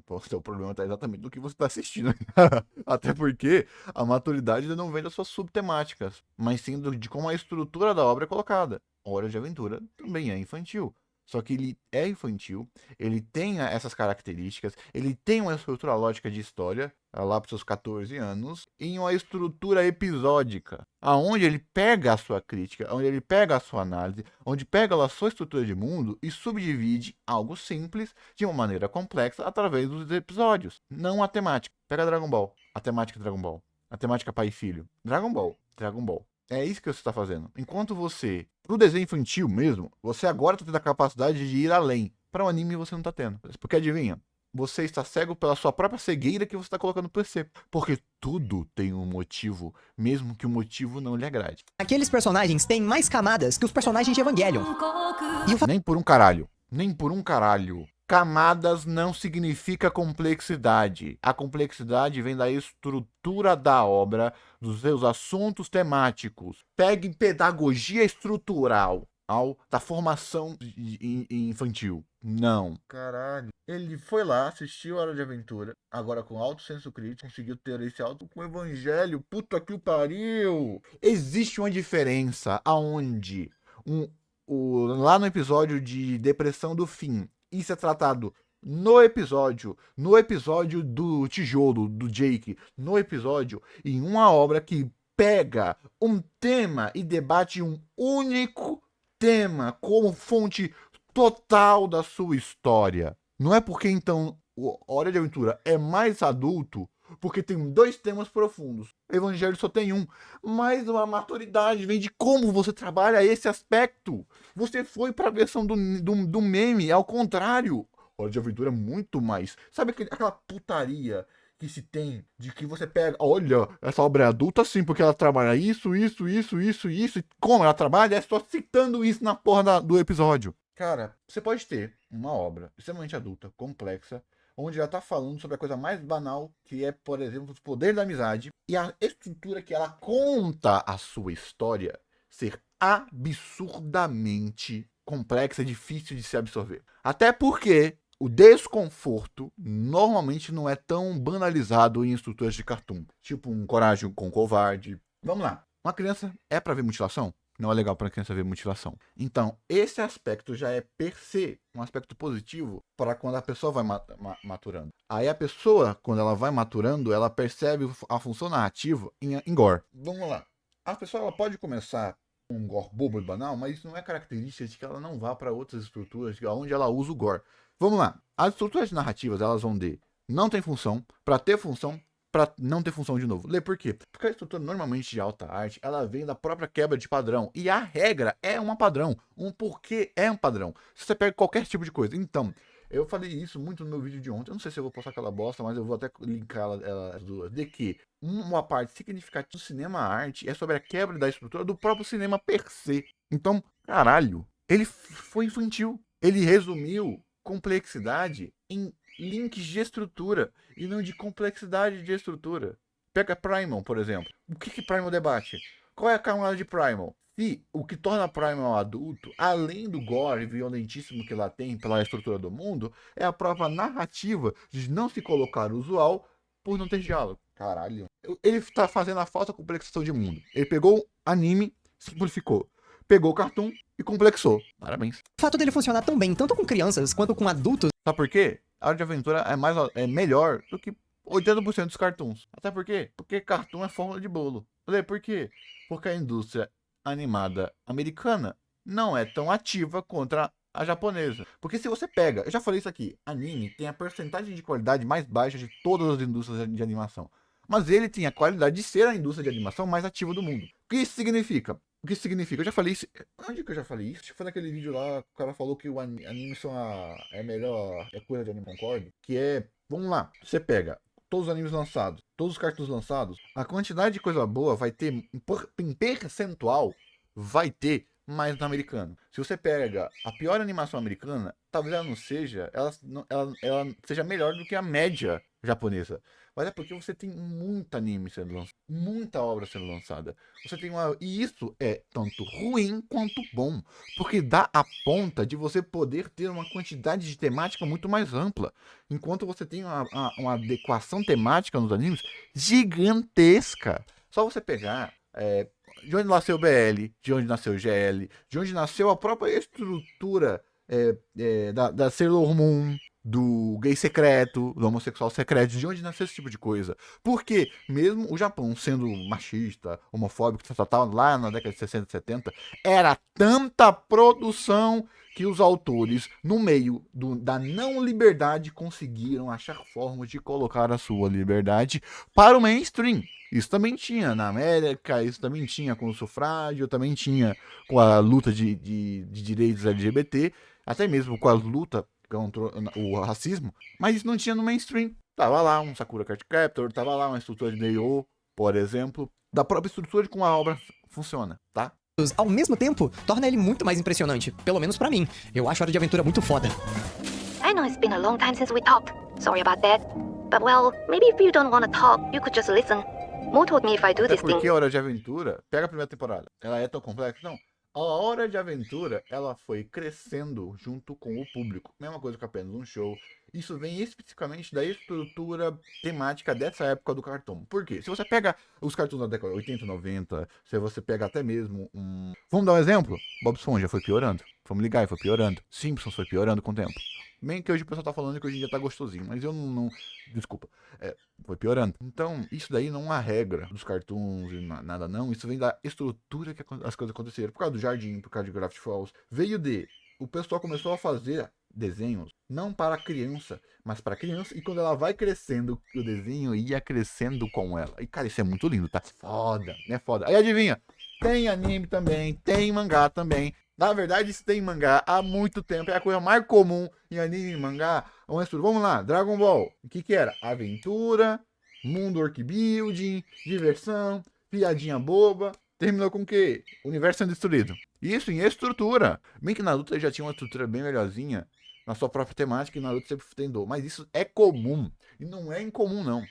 Pô, o problema tá exatamente do que você tá assistindo. Até porque a maturidade não vem das suas subtemáticas, mas sim de como a estrutura da obra é colocada. Hora de Aventura também é infantil. Só que ele é infantil, ele tem essas características, ele tem uma estrutura lógica de história, lá para os seus 14 anos, em uma estrutura episódica, aonde ele pega a sua crítica, onde ele pega a sua análise, onde pega a sua estrutura de mundo e subdivide algo simples de uma maneira complexa através dos episódios, não a temática. Pega Dragon Ball, a temática Dragon Ball, a temática pai e filho, Dragon Ball. É isso que você está fazendo. Enquanto você, pro desenho infantil mesmo, você agora está tendo a capacidade de ir além. Para o anime você não está tendo. Porque adivinha? Você está cego pela sua própria cegueira que você está colocando no PC. Porque tudo tem um motivo, mesmo que o motivo não lhe agrade. Aqueles personagens têm mais camadas que os personagens de Evangelion. Nem por um caralho. Nem por um caralho. Camadas não significa complexidade. A complexidade vem da estrutura da obra, dos seus assuntos temáticos. Pegue pedagogia estrutural da formação infantil. Não. Caralho. Ele foi lá, assistiu Hora de Aventura, agora com alto senso crítico, conseguiu ter esse alto com o Evangelho. Puta que o pariu! Existe uma diferença aonde lá no episódio de Depressão do Fim, isso é tratado no episódio do tijolo, do Jake, no episódio, em uma obra que pega um tema e debate um único tema como fonte total da sua história. Não é porque, então, Hora de Aventura é mais adulto, porque tem 2 temas profundos. O Evangelho só tem um. Mas a maturidade vem de como você trabalha esse aspecto. Você foi para a versão do meme, ao contrário. Hora de Aventura é muito mais. Sabe aquela putaria que se tem de que você pega, olha, essa obra é adulta sim, porque ela trabalha isso, e como ela trabalha é só citando isso na porra do episódio. Cara, você pode ter uma obra extremamente adulta, complexa, onde ela tá falando sobre a coisa mais banal, que é, por exemplo, os poderes da amizade, e a estrutura que ela conta a sua história ser absurdamente complexa e difícil de se absorver. Até porque o desconforto normalmente não é tão banalizado em estruturas de cartoon. Tipo um Coragem com Covarde. Vamos lá. Uma criança é pra ver mutilação? não é legal para a criança ver mutilação. Então, esse aspecto já é per se um aspecto positivo para quando a pessoa vai maturando. Aí a pessoa, quando ela vai maturando, ela percebe a função narrativa em gore. Vamos lá. A pessoa ela pode começar um gore bobo e banal, mas isso não é característica de que ela não vá para outras estruturas onde ela usa o gore. Vamos lá. As estruturas narrativas, elas vão de não tem função, para ter função, para não ter função de novo. Lê por quê? Porque a estrutura normalmente de alta arte, ela vem da própria quebra de padrão. E a regra é um padrão. Um porquê é um padrão. Se você pega qualquer tipo de coisa. Então, eu falei isso muito no meu vídeo de ontem. Eu não sei se eu vou postar aquela bosta, mas eu vou até linkar elas duas. De que uma parte significativa do cinema-arte é sobre a quebra da estrutura do próprio cinema per se. Então, caralho, ele foi infantil. Ele resumiu complexidade em links de estrutura e não de complexidade de estrutura. Pega Primal, por exemplo. O que Primal debate? Qual é a camada de Primal? Se o que torna Primal adulto, além do gore violentíssimo que ela tem pela estrutura do mundo, é a própria narrativa de não se colocar usual por não ter diálogo. Caralho. Ele tá fazendo a falsa complexação de mundo. Ele pegou anime, simplificou. Pegou o cartoon e complexou. Parabéns. O fato dele funcionar tão bem, tanto com crianças quanto com adultos. Sabe por quê? A Hora de Aventura é melhor do que 80% dos cartoons. Até por quê? Porque cartoon é fórmula de bolo. Por quê? Porque a indústria animada americana não é tão ativa contra a japonesa. Porque se você pega, eu já falei isso aqui, anime tem a porcentagem de qualidade mais baixa de todas as indústrias de animação. Mas ele tem a qualidade de ser a indústria de animação mais ativa do mundo. O que isso significa? O que isso significa? Eu já falei isso. Onde que eu já falei isso? Acho que foi naquele vídeo lá, o cara falou que o anime é melhor, é coisa de anime, concordo? Que é, vamos lá, você pega todos os animes lançados, todos os cartoons lançados, a quantidade de coisa boa vai ter, em percentual, vai ter mais no americano. Se você pega a pior animação americana, talvez ela não seja, ela seja melhor do que a média japonesa. Mas é porque você tem muito anime sendo lançado, muita obra sendo lançada. Você tem e isso é tanto ruim quanto bom, porque dá a ponta de você poder ter uma quantidade de temática muito mais ampla, enquanto você tem uma adequação temática nos animes gigantesca. Só você pegar de onde nasceu o BL, de onde nasceu o GL, de onde nasceu a própria estrutura da Sailor Moon, do gay secreto, do homossexual secreto, de onde nasceu esse tipo de coisa. Porque mesmo o Japão sendo machista, homofóbico, tal, lá na década de 60 e 70, era tanta produção que os autores, no meio da não liberdade, conseguiram achar formas de colocar a sua liberdade para o mainstream. Isso também tinha na América, isso também tinha com o sufrágio, também tinha com a luta de direitos LGBT, até mesmo com a luta contra o racismo, mas isso não tinha no mainstream. Tava lá um Sakura Card Captor, tava lá uma estrutura de Neo, por exemplo, da própria estrutura de como a obra funciona, tá? Ao mesmo tempo, torna ele muito mais impressionante, pelo menos pra mim. Eu acho Hora de Aventura muito foda. I know it's been a long time since we talked. Sorry about that. But well, maybe if you don't want to talk, you could just listen. Mo told me if I do this thing. Porque a Hora de Aventura, pega a primeira temporada, ela é tão complexa? Não. A Hora de Aventura, ela foi crescendo junto com o público. Mesma coisa que apenas um show. Isso vem especificamente da estrutura temática dessa época do cartoon. Por quê? Se você pega os cartoons da década de 80, 90, se você pega até mesmo Vamos dar um exemplo? Bob Esponja foi piorando. Family Guy foi piorando. Simpsons foi piorando com o tempo. Bem que hoje o pessoal tá falando que hoje em dia tá gostosinho, mas eu não desculpa. Foi piorando. Então, isso daí não é uma regra dos cartoons e nada não. Isso vem da estrutura que as coisas aconteceram. Por causa do Jardim, por causa de Gravity Falls. O pessoal começou a fazer desenhos, não para a criança, mas para a criança. E quando ela vai crescendo, o desenho ia crescendo com ela. E, cara, isso é muito lindo, tá? Foda, né? Foda. Aí, adivinha? Tem anime também, tem mangá também. Na verdade, isso tem mangá há muito tempo. É a coisa mais comum em anime e mangá. Vamos lá, Dragon Ball. O que era? Aventura, mundo work building, diversão, piadinha boba. Terminou com o quê? Universo sendo destruído. Isso em estrutura. Bem que Naruto já tinha uma estrutura bem melhorzinha na sua própria temática e Naruto sempre tentou. Mas isso é comum. E não é incomum, não.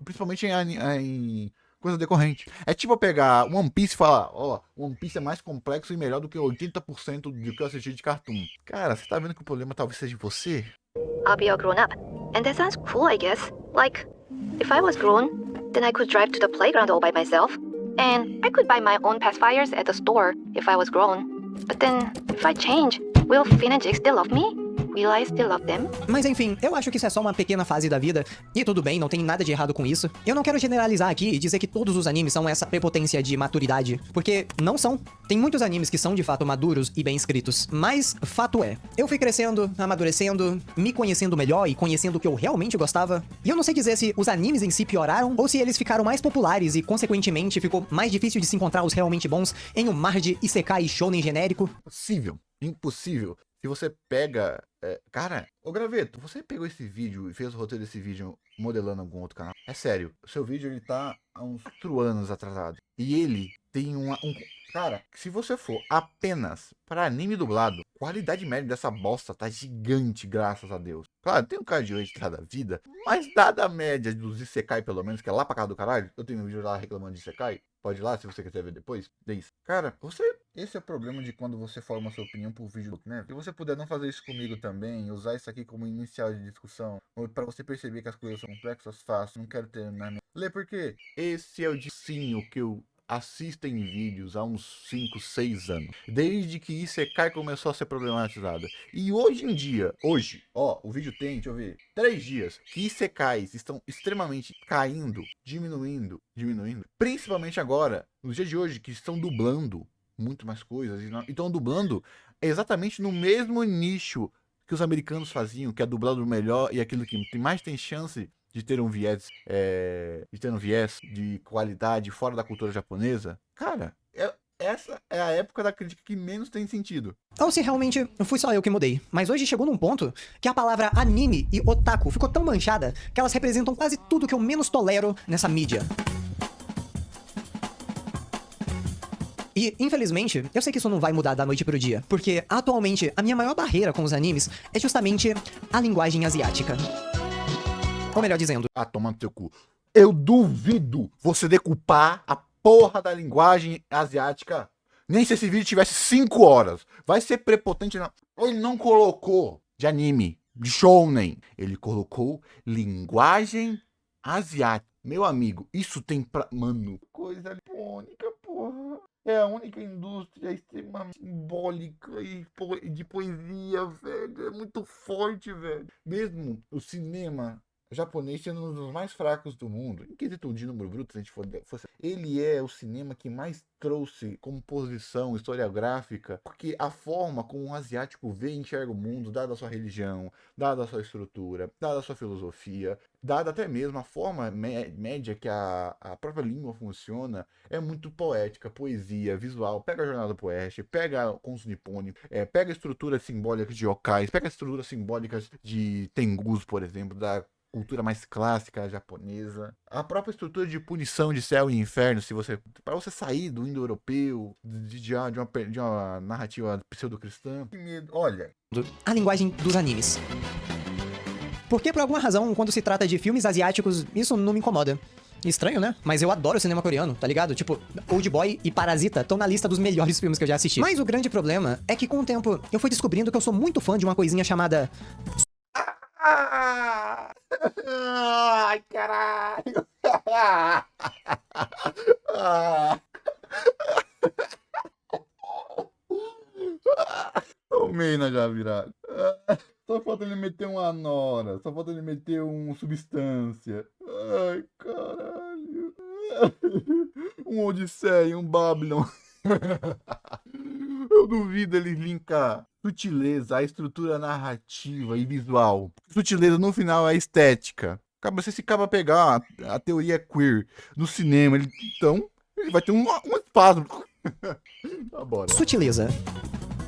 Principalmente em coisa decorrente. É tipo eu pegar One Piece e falar, One Piece é mais complexo e melhor do que 80% do que eu assisti de cartoon. Cara, você tá vendo que o problema talvez seja você? I'll be all grown up. And that sounds cool, I guess. Like, if I was grown, then I could drive to the playground all by myself. And I could buy my own pacifiers at the store if I was grown. But then, if I change, will Finn and Jake still love me? Will I still love them? Mas enfim, eu acho que isso é só uma pequena fase da vida, e tudo bem, não tem nada de errado com isso. Eu não quero generalizar aqui e dizer que todos os animes são essa prepotência de maturidade, porque não são. Tem muitos animes que são de fato maduros e bem escritos, mas fato é, eu fui crescendo, amadurecendo, me conhecendo melhor e conhecendo o que eu realmente gostava, e eu não sei dizer se os animes em si pioraram ou se eles ficaram mais populares e consequentemente ficou mais difícil de se encontrar os realmente bons em um mar de isekai e shonen genérico. Impossível. Se você pega... cara, ô Graveto, você pegou esse vídeo e fez o roteiro desse vídeo modelando algum outro canal? É sério, o seu vídeo ele tá há uns 4 anos atrasado. E ele tem Cara, se você for apenas para anime dublado, a qualidade média dessa bosta tá gigante, graças a Deus. Claro, tem um cara de hoje da vida, mas dada a média dos Isekai, pelo menos, que é lá pra casa do caralho, eu tenho um vídeo lá reclamando de Isekai, pode ir lá se você quiser ver depois, é isso. Cara, esse é o problema de quando você forma sua opinião por vídeo, né? Se você puder não fazer isso comigo também, usar isso aqui como inicial de discussão, ou pra você perceber que as coisas são complexas, fácil, não quero terminar. Lê por quê? Esse é o dicinho que eu assisto em vídeos há uns 5, 6 anos. Desde que Isekai começou a ser problematizado. E hoje em dia, o vídeo tem, deixa eu ver, 3 dias, que Isekais estão extremamente caindo, diminuindo. Principalmente agora, nos dias de hoje, que estão dublando muito mais coisas. E estão dublando exatamente no mesmo nicho que os americanos faziam, que é dublado melhor e aquilo que tem chance de ter um viés de qualidade fora da cultura japonesa. Cara, essa é a época da crítica que menos tem sentido. Ou se realmente fui só eu que mudei. Mas hoje chegou num ponto que a palavra anime e otaku ficou tão manchada que elas representam quase tudo que eu menos tolero nessa mídia. E, infelizmente, eu sei que isso não vai mudar da noite pro dia, porque, atualmente, a minha maior barreira com os animes é justamente a linguagem asiática. Ou melhor dizendo... Toma no teu cu. Eu duvido você decupar a porra da linguagem asiática. Nem se esse vídeo tivesse 5 horas. Vai ser prepotente, não. Ele não colocou de anime, de shounen. Ele colocou linguagem asiática. Meu amigo, isso tem pra... Mano, coisa icônica, porra. É a única indústria extremamente simbólica e de poesia, velho. É muito forte, velho. Mesmo o cinema japonês sendo um dos mais fracos do mundo, em quesito de número bruto, se a gente fosse, ele é o cinema que mais trouxe composição historiográfica, porque a forma como um asiático vê e enxerga o mundo, dada a sua religião, dada a sua estrutura, dada a sua filosofia, dada até mesmo a forma média que a própria língua funciona, é muito poética, poesia, visual. Pega a Jornada do Oeste, pega o Conto Nipônico, pega a estrutura simbólica de yokais, pega a estrutura simbólica de Tengus, por exemplo, da cultura mais clássica japonesa, a própria estrutura de punição de céu e inferno, para você sair do indo-europeu, de uma narrativa pseudo-cristã. Olha, a linguagem dos animes. Porque, por alguma razão, quando se trata de filmes asiáticos, isso não me incomoda. Estranho, né? Mas eu adoro cinema coreano, tá ligado? Tipo, Old Boy e Parasita estão na lista dos melhores filmes que eu já assisti. Mas o grande problema é que, com o tempo, eu fui descobrindo que eu sou muito fã de uma coisinha chamada... Ai, caralho! Tomei na Javirada. Só falta ele meter uma nora, só falta ele meter um substância. Ai, caralho. Um Odisseia, um Babylon. Eu duvido ele linkar sutileza, a estrutura narrativa e visual. Sutileza no final é estética. Você se acaba pegar a teoria queer no cinema, então ele vai ter um espasmo. Tá, bora. Sutileza.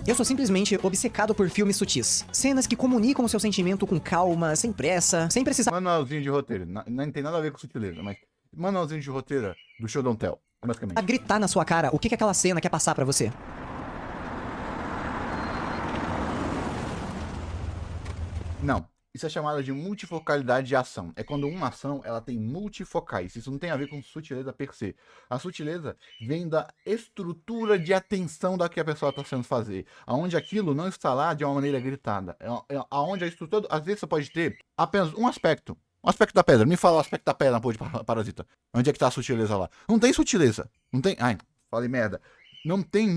Eu sou simplesmente obcecado por filmes sutis. Cenas que comunicam o seu sentimento com calma, sem pressa, sem precisar... Manualzinho de roteiro. Não tem nada a ver com sutileza, mas manualzinho de roteiro do Show Don't Tell, basicamente. A gritar na sua cara o que aquela cena quer passar pra você. Não. Isso é chamado de multifocalidade de ação. É quando uma ação ela tem multifocais. Isso não tem a ver com sutileza per se. A sutileza vem da estrutura de atenção da que a pessoa está sendo fazer. Aonde aquilo não está lá de uma maneira gritada. Aonde a estrutura... Às vezes você pode ter apenas um aspecto O aspecto da pedra. Me fala o aspecto da pedra na porra de Parasita. Onde é que tá a sutileza lá? Não tem sutileza. Não tem... Ai, falei merda. Não tem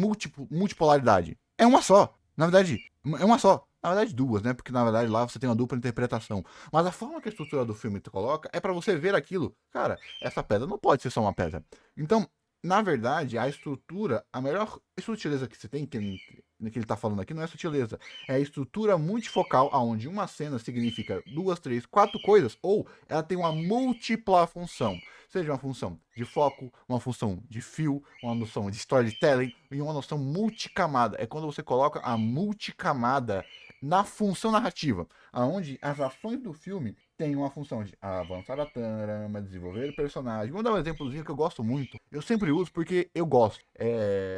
multipolaridade. É uma só. Na verdade, é uma só. Na verdade, duas, né? Porque, na verdade, lá você tem uma dupla interpretação. Mas a forma que a estrutura do filme te coloca é pra você ver aquilo. Cara, essa pedra não pode ser só uma pedra. Então, na verdade, a estrutura, a melhor sutileza que você tem, que ele tá falando aqui, não é sutileza. É a estrutura multifocal, onde uma cena significa 2, 3, 4 coisas, ou ela tem uma múltipla função. Seja uma função de foco, uma função de fio, uma noção de storytelling e uma noção multicamada. É quando você coloca a multicamada na função narrativa, aonde as ações do filme têm uma função de avançar a trama, desenvolver o personagem. Vou dar um exemplozinho que eu gosto muito. Eu sempre uso porque eu gosto.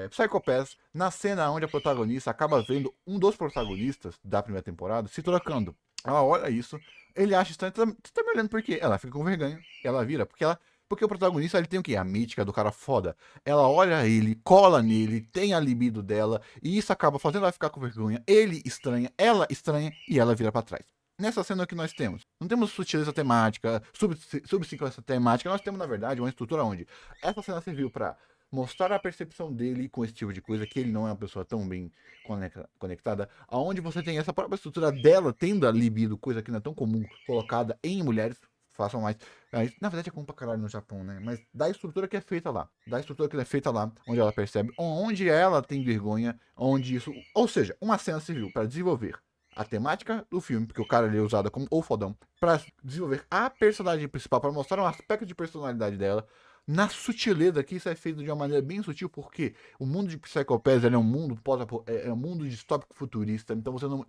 Psycho Pass, na cena onde a protagonista acaba vendo um dos protagonistas da primeira temporada se trocando. Ela olha isso, ele acha estranho, você tá me olhando por quê? Ela fica com vergonha, ela vira, porque o protagonista ele tem o quê? A mítica do cara foda. Ela olha ele, cola nele, tem a libido dela, e isso acaba fazendo ela ficar com vergonha. Ele estranha, ela estranha, e ela vira pra trás. Nessa cena que nós temos, não temos sutileza temática, subsequência temática, nós temos, na verdade, uma estrutura onde essa cena serviu pra mostrar a percepção dele com esse tipo de coisa, que ele não é uma pessoa tão bem conectada, aonde você tem essa própria estrutura dela tendo a libido, coisa que não é tão comum, colocada em mulheres. Façam mais. Na verdade é comum pra caralho no Japão, né? Mas da estrutura que é feita lá. Da estrutura que é feita lá, onde ela percebe, onde ela tem vergonha, onde isso. Ou seja, uma cena civil para desenvolver a temática do filme, porque o cara ali é usado como o fodão, para desenvolver a personagem principal, para mostrar um aspecto de personalidade dela. Na sutileza que isso é feito de uma maneira bem sutil, porque o mundo de Psycho Pass é um mundo é um mundo distópico futurista, então você não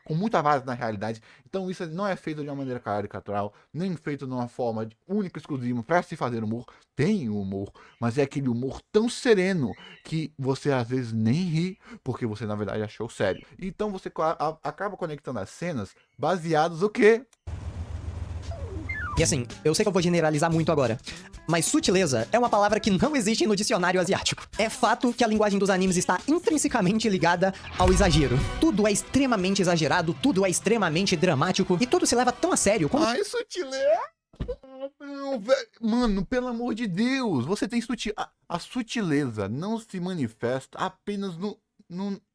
com muita base na realidade, então isso não é feito de uma maneira caricatural, nem feito de uma forma única e exclusiva para se fazer humor. Tem humor, mas é aquele humor tão sereno que você às vezes nem ri, porque você na verdade achou sério. Então você acaba conectando as cenas baseadas o quê? E assim, eu sei que eu vou generalizar muito agora, mas sutileza é uma palavra que não existe no dicionário asiático. É fato que a linguagem dos animes está intrinsecamente ligada ao exagero. Tudo é extremamente exagerado, tudo é extremamente dramático, e tudo se leva tão a sério como... Ai, sutileza! Não, velho. Mano, pelo amor de Deus, você tem sutileza. A sutileza não se manifesta apenas no...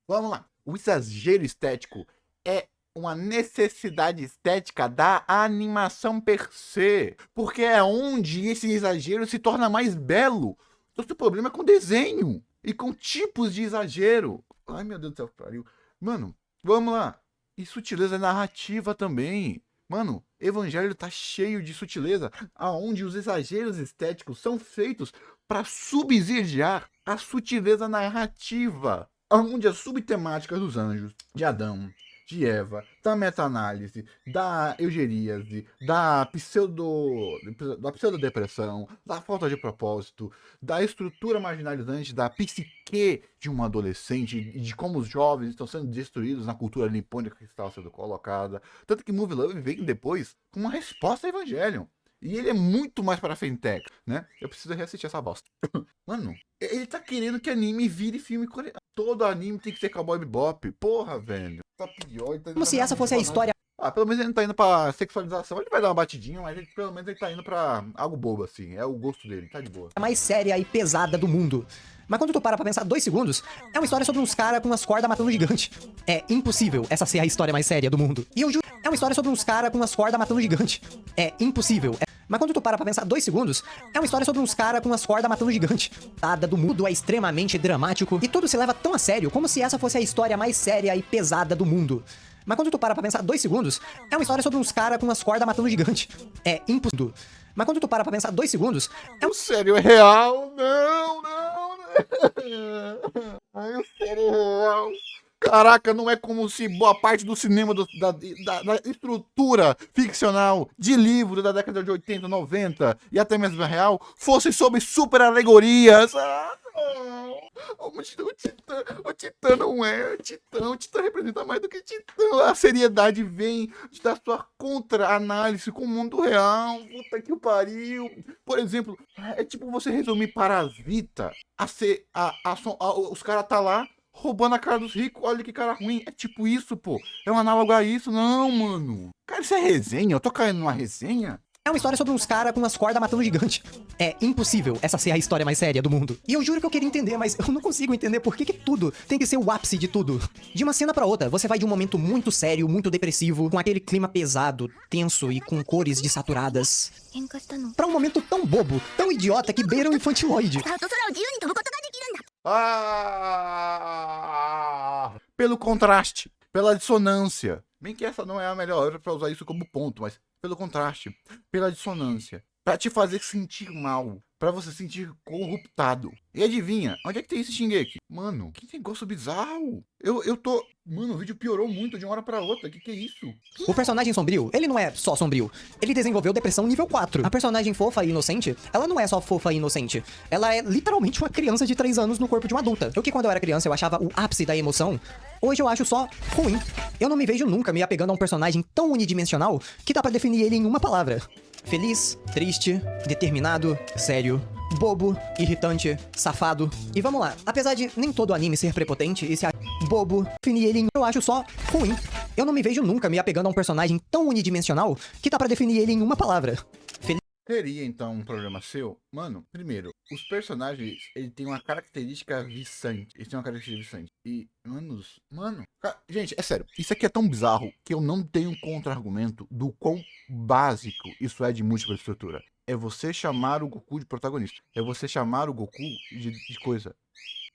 Vamos lá. O exagero estético é uma necessidade estética da animação per se, porque é onde esse exagero se torna mais belo. Então, o problema é com desenho e com tipos de exagero. Ai, meu Deus do céu, pariu. Mano, vamos lá. E sutileza é narrativa também. Mano, Evangelho tá cheio de sutileza, aonde os exageros estéticos são feitos para subsidiar a sutileza narrativa, aonde a subtemática dos anjos, de Adão, de Eva, da meta-análise, da eugeríase, da pseudodepressão, da falta de propósito, da estrutura marginalizante da psique de um adolescente e de como os jovens estão sendo destruídos na cultura nipônica que está sendo colocada. Tanto que Movie Love vem depois com uma resposta ao Evangelion. E ele é muito mais para fintech, né? Eu preciso reassistir essa bosta. Mano, ele tá querendo que anime vire filme coreano. Todo anime tem que ser Cowboy Bebop. Porra, velho. Tá pior. Tá Como se essa fosse a história... Pelo menos ele não tá indo pra sexualização. Ele vai dar uma batidinha, mas pelo menos ele tá indo pra algo bobo, assim. É o gosto dele, tá de boa. mais séria e pesada do mundo. Mas quando tu para pra pensar 2 segundos, é uma história sobre uns caras com umas cordas matando um gigante. É impossível essa ser a história mais séria do mundo. E eu juro, é uma história sobre uns caras com umas cordas matando um gigante. É impossível. Mas quando tu para pra pensar 2 segundos, é uma história sobre uns caras com umas cordas matando um gigante. Nada do mundo é extremamente dramático e tudo se leva tão a sério como se essa fosse a história mais séria e pesada do mundo. Mas quando tu para pra pensar 2 segundos, é uma história sobre uns caras com umas cordas matando um gigante. É impossível. Mas quando tu para pra pensar 2 segundos, é um... O sério é real? Não. Ai, o sério é real. Caraca, não é como se boa parte do cinema da estrutura ficcional de livro da década de 80, 90 e até mesmo a real fosse sobre super alegorias. O Titã não é Titã. O Titã representa mais do que Titã. A seriedade vem da sua contra-análise com o mundo real. Puta que pariu. Por exemplo, é tipo você resumir Parasita a ser... os caras tá lá roubando a cara dos ricos, olha que cara ruim. É tipo isso, pô. É um análogo a isso. Não, mano. Cara, isso é resenha? Eu tô caindo numa resenha? É uma história sobre uns caras com umas cordas matando gigante. É impossível essa ser a história mais séria do mundo. E eu juro que eu queria entender, mas eu não consigo entender por que tudo tem que ser o ápice de tudo. De uma cena pra outra, você vai de um momento muito sério, muito depressivo, com aquele clima pesado, tenso e com cores desaturadas, pra um momento tão bobo, tão idiota que beira o infantiloide. Pelo contraste, pela dissonância. Bem que essa não é a melhor hora pra usar isso como ponto, mas pelo contraste, pela dissonância. Pra te fazer sentir mal, pra você sentir corruptado. E adivinha, onde é que tem esse Shingeki? Mano, que negócio bizarro. Eu tô... Mano, o vídeo piorou muito de uma hora pra outra, que é isso? O personagem sombrio, ele não é só sombrio. Ele desenvolveu depressão nível 4. A personagem fofa e inocente, ela não é só fofa e inocente. Ela é literalmente uma criança de 3 anos no corpo de uma adulta. O que quando eu era criança eu achava o ápice da emoção, hoje eu acho só ruim. Eu não me vejo nunca me apegando a um personagem tão unidimensional que dá pra definir ele em uma palavra. Feliz, triste, determinado, sério, bobo, irritante, safado. E vamos lá, apesar de nem todo anime ser prepotente e se bobo, definir ele em eu acho só ruim. Eu não me vejo nunca me apegando a um personagem tão unidimensional que dá pra definir ele em uma palavra. Teria, então, um problema seu? Mano, primeiro, os personagens, ele tem uma característica viçante. Eles têm uma característica viçante. E, gente, é sério. Isso aqui é tão bizarro que eu não tenho contra-argumento do quão básico isso é de múltipla estrutura. É você chamar o Goku de protagonista. É você chamar o Goku de coisa.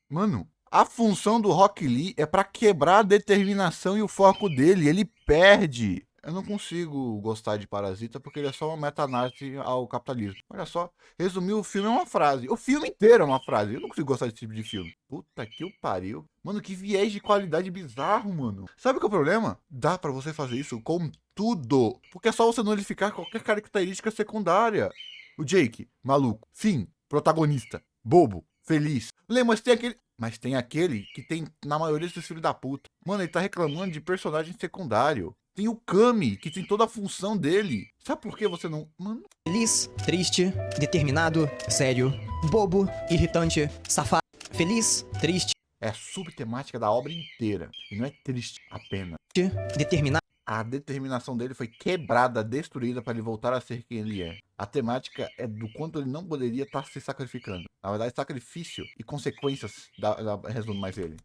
Mano, a função do Rock Lee é pra quebrar a determinação e o foco dele. Ele perde. Eu não consigo gostar de Parasita porque ele é só uma meta-análise ao capitalismo. Olha só, resumir o filme é uma frase. O filme inteiro é uma frase. Eu não consigo gostar desse tipo de filme. Puta que o pariu. Mano, que viés de qualidade bizarro, mano. Sabe o que é o problema? Dá pra você fazer isso com tudo. Porque é só você nullificar qualquer característica secundária. O Jake, maluco. Finn, protagonista. Bobo, feliz. Lembra, mas tem aquele que tem na maioria desses filhos da puta. Mano, ele tá reclamando de personagem secundário. Tem o Kami, que tem toda a função dele. Sabe por que você não... Mano... Feliz, triste, determinado, sério, bobo, irritante, safado. Feliz, triste... É a subtemática da obra inteira. E não é triste apenas. Determinado... A determinação dele foi quebrada, destruída para ele voltar a ser quem ele é. A temática é do quanto ele não poderia estar se sacrificando. Na verdade, sacrifício e consequências resume mais ele.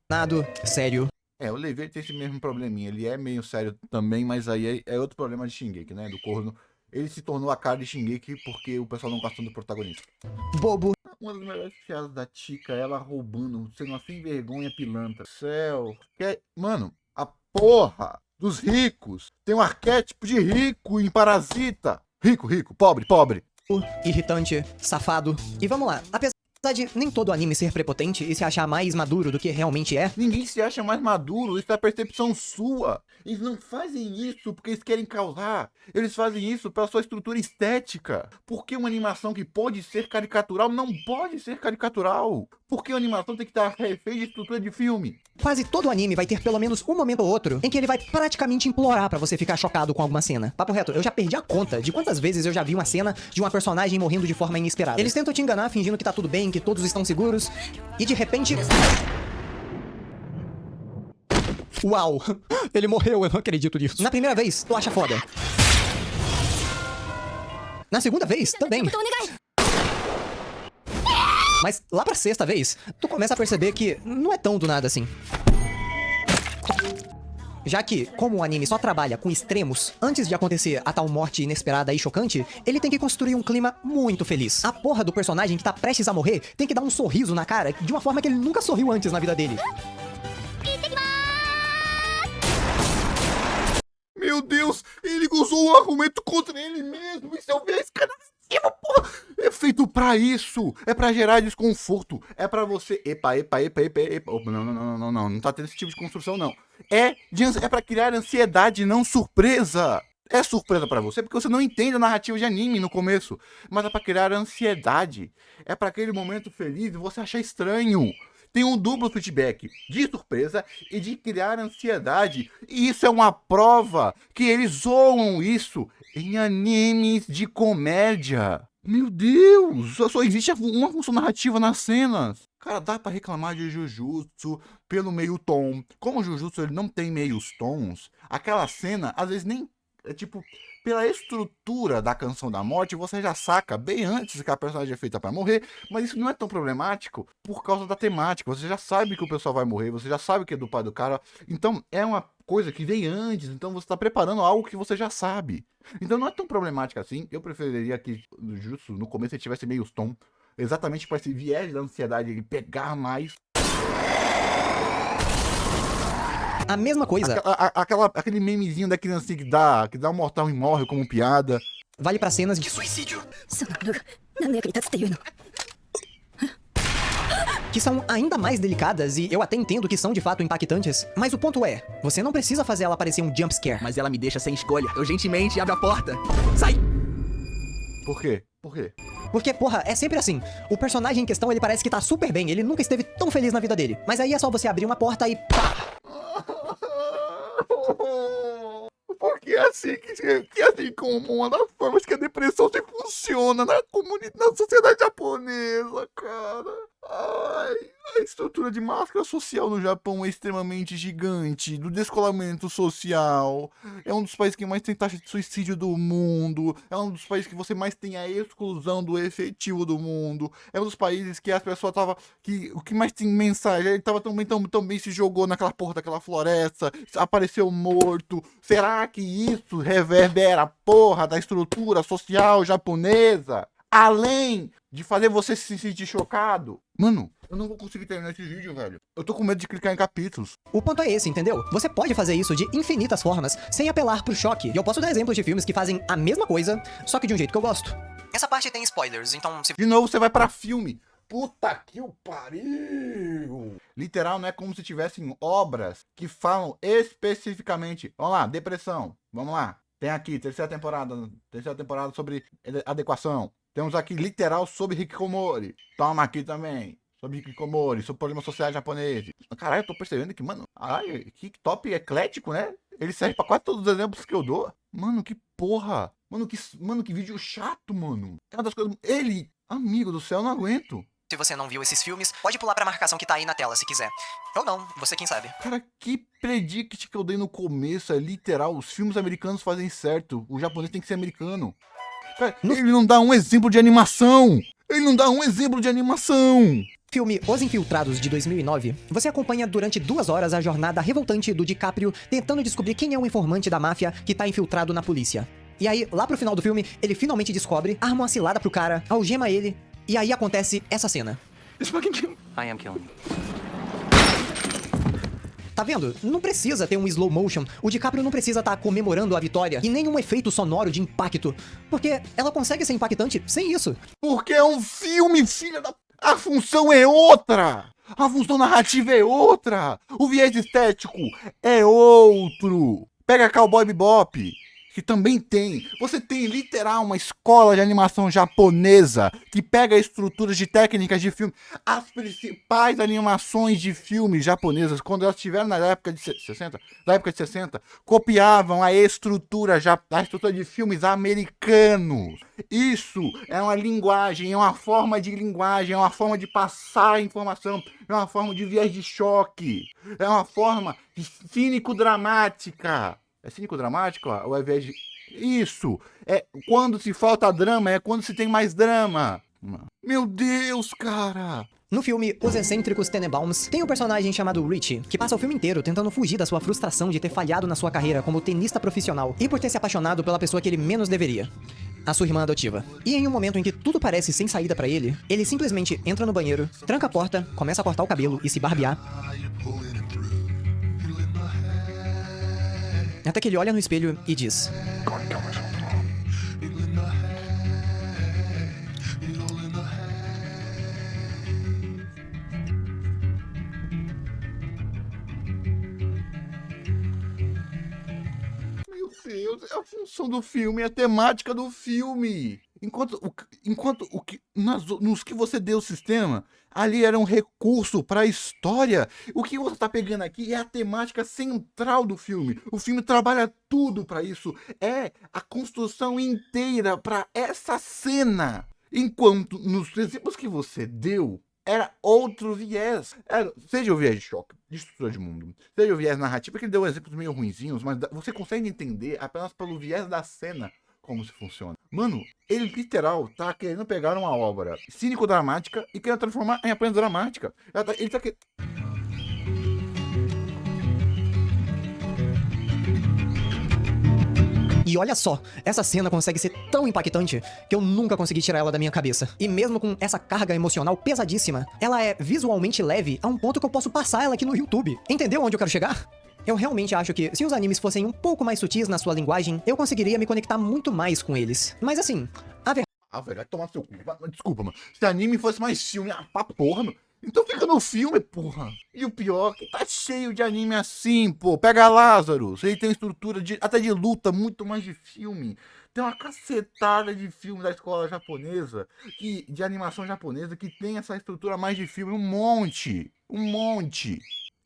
Sério... O Levi tem esse mesmo probleminha, ele é meio sério também, mas aí é outro problema de Shingeki, né, do corno. Ele se tornou a cara de Shingeki porque o pessoal não gostou do protagonista. Bobo. Uma das melhores piadas da Chica, ela roubando, sendo uma sem vergonha pilantra. Céu. Mano, a porra dos ricos tem um arquétipo de rico em Parasita. Rico, pobre. Irritante, safado. E vamos lá, apesar de nem todo anime ser prepotente e se achar mais maduro do que realmente é, ninguém se acha mais maduro, isso é a percepção sua. Eles não fazem isso porque eles querem causar. Eles fazem isso pela sua estrutura estética. Por que uma animação que pode ser caricatural não pode ser caricatural? Por que a animação tem que estar refém de estrutura de filme? Quase todo anime vai ter pelo menos um momento ou outro em que ele vai praticamente implorar pra você ficar chocado com alguma cena. Papo reto, eu já perdi a conta de quantas vezes eu já vi uma cena de uma personagem morrendo de forma inesperada. Eles tentam te enganar fingindo que tá tudo bem, que todos estão seguros, e de repente... Uau! Ele morreu, eu não acredito nisso. Na primeira vez, tu acha foda. Na segunda vez, também. Mas lá pra sexta vez, tu começa a perceber que não é tão do nada assim. Já que, como o anime só trabalha com extremos, antes de acontecer a tal morte inesperada e chocante, ele tem que construir um clima muito feliz. A porra do personagem que tá prestes a morrer tem que dar um sorriso na cara de uma forma que ele nunca sorriu antes na vida dele. Meu Deus, ele usou um argumento contra ele mesmo. Isso é um viés canadiano, porra. É feito pra isso. É pra gerar desconforto. É pra você... Epa. Opa, não tá tendo esse tipo de construção, não. É pra criar ansiedade, não surpresa. É surpresa pra você porque você não entende a narrativa de anime no começo. Mas é pra criar ansiedade. É pra aquele momento feliz e você achar estranho. Tem um duplo feedback de surpresa e de criar ansiedade. E isso é uma prova que eles zoam isso em animes de comédia. Meu Deus, só existe uma função narrativa nas cenas. Cara, dá pra reclamar de Jujutsu pelo meio tom. Como o Jujutsu ele não tem meios tons, aquela cena, às vezes nem... É tipo, pela estrutura da Canção da Morte, você já saca bem antes que a personagem é feita pra morrer, mas isso não é tão problemático por causa da temática. Você já sabe que o pessoal vai morrer, você já sabe que é do pai do cara. Então, é uma coisa que vem antes, então você tá preparando algo que você já sabe. Então não é tão problemático assim. Eu preferiria que no Jujutsu, no começo, ele tivesse meio tom, exatamente para esse viés da ansiedade ele pegar mais. A mesma coisa Aquele memezinho da criancinha que dá um mortal e morre como piada. vale pra cenas de suicídio, そのものが何の役に立つっていうの。 que são ainda mais delicadas e eu até entendo que são de fato impactantes, mas o ponto é, você não precisa fazer ela parecer um jumpscare. Mas ela me deixa sem escolha. Eu gentilmente abro a porta. Sai! Por quê? Por quê? Porque, porra, é sempre assim. O personagem em questão, ele parece que tá super bem, ele nunca esteve tão feliz na vida dele. Mas aí é só você abrir uma porta e pá! Porque é assim que é assim como uma das formas que a depressão se funciona na comunidade, na sociedade japonesa, cara. Ai, a estrutura de máscara social no Japão é extremamente gigante, do descolamento social. É um dos países que mais tem taxa de suicídio do mundo. É um dos países que você mais tem a exclusão do efetivo do mundo. É um dos países que as pessoas tava que o que mais tem mensagem, ele tava também se jogou naquela porra daquela floresta, apareceu morto. Será que isso reverbera a porra da estrutura social japonesa? Além de fazer você se sentir chocado. Mano, eu não vou conseguir terminar esse vídeo, velho. Eu tô com medo de clicar em capítulos. O ponto é esse, entendeu? Você pode fazer isso de infinitas formas, sem apelar pro choque. E eu posso dar exemplos de filmes que fazem a mesma coisa, só que de um jeito que eu gosto. Essa parte tem spoilers, então se... De novo, você vai pra filme. Puta que o pariu! Literal, não é como se tivessem obras que falam especificamente. Vamos lá, depressão. Vamos lá. Tem aqui, terceira temporada sobre adequação. Temos aqui, literal, sobre hikikomori. Toma aqui também. Sobre hikikomori, sobre problemas sociais japoneses. Caralho, eu tô percebendo que, mano, ai, que top eclético, né? Ele serve pra quase todos os exemplos que eu dou. Mano, que porra. Mano, que vídeo chato, mano. É uma das coisas... Ele, amigo do céu, eu não aguento. Se você não viu esses filmes, pode pular pra marcação que tá aí na tela, se quiser. Ou não, você quem sabe. Cara, que predict que eu dei no começo é literal. Os filmes americanos fazem certo. O japonês tem que ser americano. Cara, ele não dá um exemplo de animação. Filme Os Infiltrados, de 2009, você acompanha durante 2 horas a jornada revoltante do DiCaprio tentando descobrir quem é o informante da máfia que tá infiltrado na polícia. E aí, lá pro final do filme, ele finalmente descobre, arma uma cilada pro cara, algema ele, e aí acontece essa cena. I am killing. Tá vendo? Não precisa ter um slow motion, o DiCaprio não precisa estar comemorando a vitória, e nem um efeito sonoro de impacto, porque ela consegue ser impactante sem isso. Porque é um filme, filha da... A função é outra. A função narrativa é outra. O viés estético é outro. Pega Cowboy Bebop, que também tem. Você tem literal uma escola de animação japonesa que pega estruturas de técnicas de filme. As principais animações de filmes japonesas, quando elas estiveram na época de 60, copiavam a estrutura de filmes americanos. Isso é uma linguagem, é uma forma de linguagem, é uma forma de passar a informação, é uma forma de viés de choque, é uma forma de cínico-dramática. É cínico-dramático? Ou é viés de... Isso! É quando se falta drama, é quando se tem mais drama. Meu Deus, cara! No filme Os Excêntricos Tenenbaums, tem um personagem chamado Richie, que passa o filme inteiro tentando fugir da sua frustração de ter falhado na sua carreira como tenista profissional e por ter se apaixonado pela pessoa que ele menos deveria, a sua irmã adotiva. E em um momento em que tudo parece sem saída pra ele, ele simplesmente entra no banheiro, tranca a porta, começa a cortar o cabelo e se barbear. Até que ele olha no espelho e diz: Meu Deus, é a função do filme, é a temática do filme. Nos que você deu o sistema, ali era um recurso para a história. O que você tá pegando aqui é a temática central do filme. O filme trabalha tudo para isso. É a construção inteira para essa cena. Enquanto nos exemplos que você deu, era outro viés. Seja o viés de choque, de estrutura de mundo, seja o viés narrativo, que ele deu exemplos meio ruinzinhos, mas você consegue entender apenas pelo viés da cena como se funciona. Mano, ele literal tá querendo pegar uma obra cínico-dramática e querendo transformar em apenas dramática. Ele tá querendo... E olha só, essa cena consegue ser tão impactante que eu nunca consegui tirar ela da minha cabeça. E mesmo com essa carga emocional pesadíssima, ela é visualmente leve a um ponto que eu posso passar ela aqui no YouTube. Entendeu onde eu quero chegar? Eu realmente acho que, se os animes fossem um pouco mais sutis na sua linguagem, eu conseguiria me conectar muito mais com eles. Mas assim, a verdade... velho, vai tomar seu cu. Desculpa, mano. Se anime fosse mais filme, pra porra, mano. Então fica no filme, porra. E o pior, que tá cheio de anime assim, pô. Pega Lazarus. Ele tem estrutura até de luta, muito mais de filme. Tem uma cacetada de filme da escola japonesa, de animação japonesa, que tem essa estrutura mais de filme. Um monte.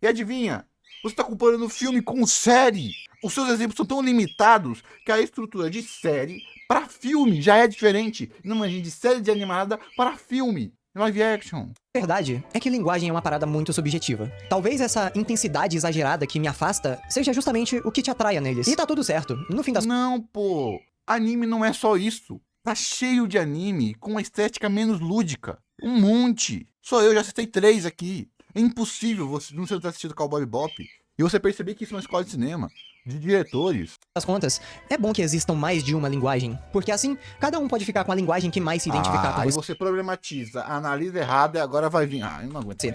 E adivinha? Você tá comparando filme com série. Os seus exemplos são tão limitados que a estrutura de série para filme já é diferente. Não imagine de série de animada para filme. Live action. A verdade é que linguagem é uma parada muito subjetiva. Talvez essa intensidade exagerada que me afasta seja justamente o que te atraia neles. E tá tudo certo. No fim das... Não, pô. Anime não é só isso. Tá cheio de anime com uma estética menos lúdica. Um monte. Só eu já citei 3 aqui. É impossível você não ter assistido Cowboy Bebop e você perceber que isso é uma escola de cinema, de diretores. Das contas, é bom que existam mais de uma linguagem, porque assim, cada um pode ficar com a linguagem que mais se identificar com aí você. Você problematiza, analisa errado e agora vai vir. Eu não aguento.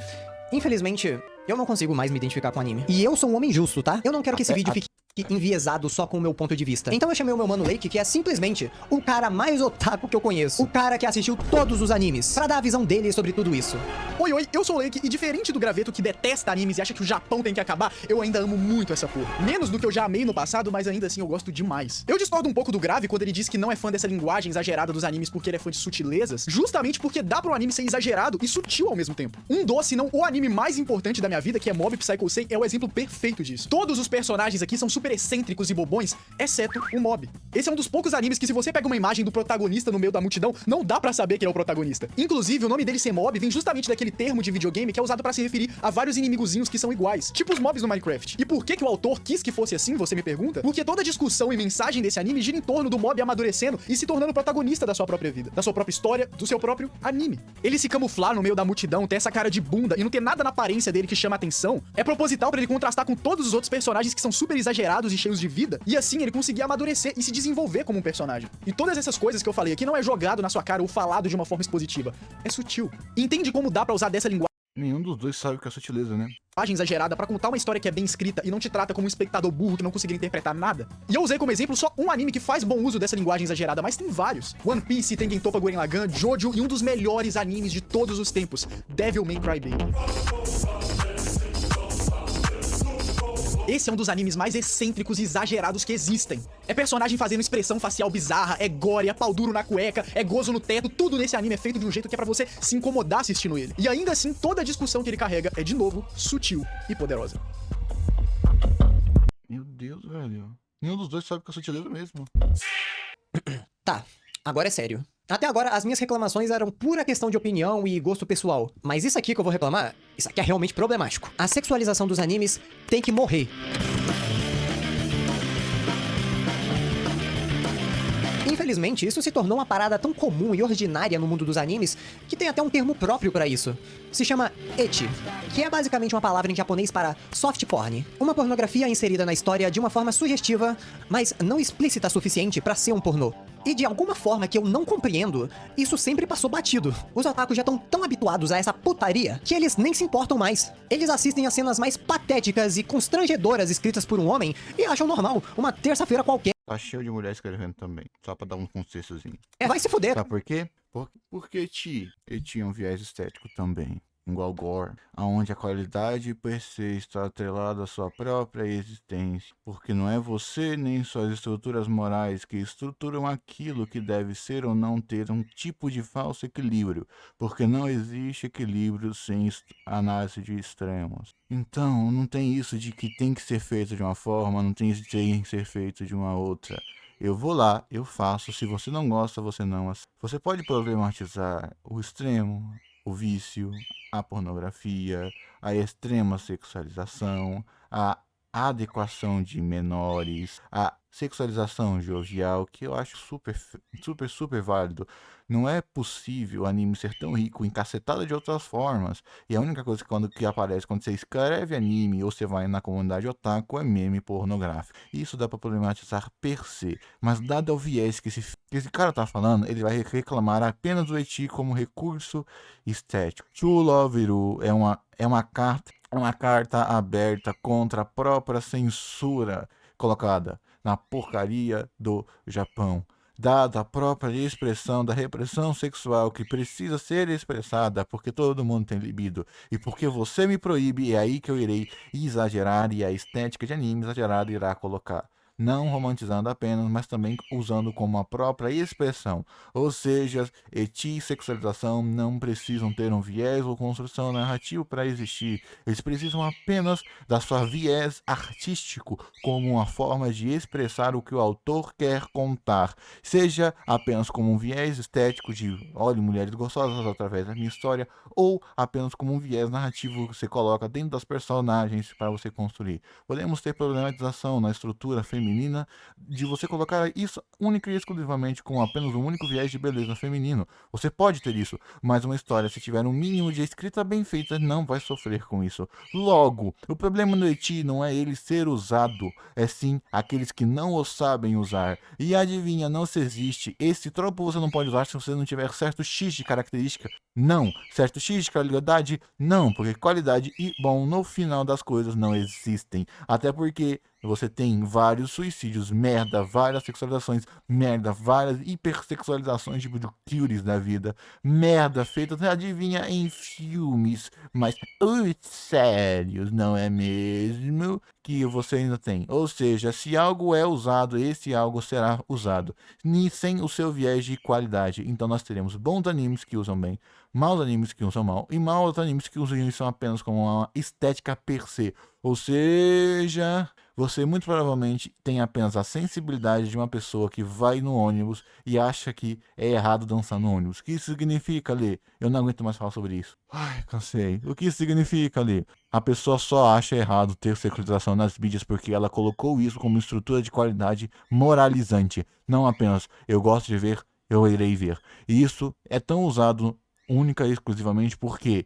Infelizmente, eu não consigo mais me identificar com anime. E eu sou um homem justo, tá? Eu não quero que esse vídeo fique enviesado só com o meu ponto de vista. Então eu chamei o meu mano Lake, que é simplesmente o cara mais otaku que eu conheço. O cara que assistiu todos os animes, pra dar a visão dele sobre tudo isso. Oi, eu sou o Lake, e diferente do Graveto que detesta animes e acha que o Japão tem que acabar, eu ainda amo muito essa porra. Menos do que eu já amei no passado, mas ainda assim eu gosto demais. Eu discordo um pouco do Grave quando ele diz que não é fã dessa linguagem exagerada dos animes porque ele é fã de sutilezas, justamente porque dá pro anime ser exagerado e sutil ao mesmo tempo. Um dos, se não o anime mais importante da minha vida, que é Mob Psycho 6, é o exemplo perfeito disso. Todos os personagens aqui são super excêntricos e bobões, exceto o Mob. Esse é um dos poucos animes que, se você pega uma imagem do protagonista no meio da multidão, não dá pra saber quem é o protagonista. Inclusive, o nome dele ser Mob vem justamente daquele termo de videogame que é usado pra se referir a vários inimigozinhos que são iguais, tipo os mobs no Minecraft. E por que o autor quis que fosse assim, você me pergunta? Porque toda a discussão e mensagem desse anime gira em torno do Mob amadurecendo e se tornando protagonista da sua própria vida, da sua própria história, do seu próprio anime. Ele se camuflar no meio da multidão, ter essa cara de bunda e não ter nada na aparência dele que chama atenção, é proposital pra ele contrastar com todos os outros personagens que são super exagerados e cheios de vida, e assim ele conseguir amadurecer e se desenvolver como um personagem. E todas essas coisas que eu falei aqui não é jogado na sua cara ou falado de uma forma expositiva, é sutil. Entende como dá pra usar dessa linguagem Nenhum dos dois sabe o que é sutileza, né? exagerada pra contar uma história que é bem escrita e não te trata como um espectador burro que não conseguiria interpretar nada? E eu usei como exemplo só um anime que faz bom uso dessa linguagem exagerada, mas tem vários. One Piece, Tengen Toppa Gurren Lagann, Jojo e um dos melhores animes de todos os tempos, Devilman Crybaby. Esse é um dos animes mais excêntricos e exagerados que existem. É personagem fazendo expressão facial bizarra, é gore, é pau duro na cueca, é gozo no teto, tudo nesse anime é feito de um jeito que é pra você se incomodar assistindo ele. E ainda assim, toda a discussão que ele carrega é, de novo, sutil e poderosa. Meu Deus, velho. Nenhum dos dois sabe o que é sutileza mesmo. Tá, agora é sério. Até agora, as minhas reclamações eram pura questão de opinião e gosto pessoal. Mas isso aqui que eu vou reclamar, isso aqui é realmente problemático. A sexualização dos animes tem que morrer. Infelizmente, isso se tornou uma parada tão comum e ordinária no mundo dos animes que tem até um termo próprio pra isso. Se chama ecchi, que é basicamente uma palavra em japonês para soft porn. Uma pornografia inserida na história de uma forma sugestiva, mas não explícita o suficiente pra ser um pornô. E de alguma forma que eu não compreendo, isso sempre passou batido. Os otakus já estão tão habituados a essa putaria que eles nem se importam mais. Eles assistem às cenas mais patéticas e constrangedoras escritas por um homem e acham normal uma terça-feira qualquer. Tá cheio de mulher escrevendo também, só pra dar um contextozinho. Vai se fuder. Sabe por quê? Porque ele tinha um viés estético também, igual Gore, onde a qualidade per se está atrelada à sua própria existência, porque não é você nem suas estruturas morais que estruturam aquilo que deve ser ou não ter um tipo de falso equilíbrio, porque não existe equilíbrio sem análise de extremos. Então, não tem isso de que tem que ser feito de uma forma, não tem isso de tem que ser feito de uma outra. Eu vou lá, eu faço, se você não gosta, você não. Você pode problematizar o extremo, o vício, a pornografia, a extrema sexualização, a adequação de menores, a sexualização jovial, que eu acho super válido. Não é possível o anime ser tão rico em cacetada de outras formas. E a única coisa que aparece quando você escreve anime ou você vai na comunidade otaku é meme pornográfico. Isso dá pra problematizar per se. Mas dado ao viés que esse cara tá falando, ele vai reclamar apenas do ecchi como recurso estético. Chuloviru é uma carta aberta contra a própria censura colocada na porcaria do Japão. Dada a própria expressão da repressão sexual que precisa ser expressada porque todo mundo tem libido e porque você me proíbe, é aí que eu irei exagerar e a estética de anime exagerada irá colocar. Não romantizando apenas, mas também usando como a própria expressão. Ou seja, ecchi e sexualização não precisam ter um viés ou construção narrativa para existir. Eles precisam apenas da sua viés artístico como uma forma de expressar o que o autor quer contar. Seja apenas como um viés estético de olhe mulheres gostosas através da minha história, ou apenas como um viés narrativo que você coloca dentro das personagens para você construir. Podemos ter problematização na estrutura feminina de você colocar isso única e exclusivamente com apenas um único viés de beleza feminino. Você pode ter isso, mas uma história, se tiver um mínimo de escrita bem feita, não vai sofrer com isso. Logo, o problema do ecchi não é ele ser usado, é sim aqueles que não o sabem usar. E adivinha, não se existe. Esse tropo você não pode usar se você não tiver certo X de característica. Não. Certo X de qualidade? Não, porque qualidade e bom no final das coisas não existem. Até porque você tem vários suicídios, merda, várias sexualizações, merda, várias hipersexualizações, tipo de cures da vida, merda, feitas, adivinha, em filmes, mas sérios, não é mesmo? Que você ainda tem. Ou seja, se algo é usado, esse algo será usado, sem o seu viés de qualidade. Então nós teremos bons animes que usam bem, maus animes que usam mal, e maus animes que usam isso apenas como uma estética per se. Ou seja, você muito provavelmente tem apenas a sensibilidade de uma pessoa que vai no ônibus e acha que é errado dançar no ônibus. O que isso significa, Lê? Eu não aguento mais falar sobre isso. Ai, cansei. O que isso significa, Lê? A pessoa só acha errado ter sexualização nas mídias porque ela colocou isso como estrutura de qualidade moralizante. Não apenas eu gosto de ver, eu irei ver. E isso é tão usado única e exclusivamente porque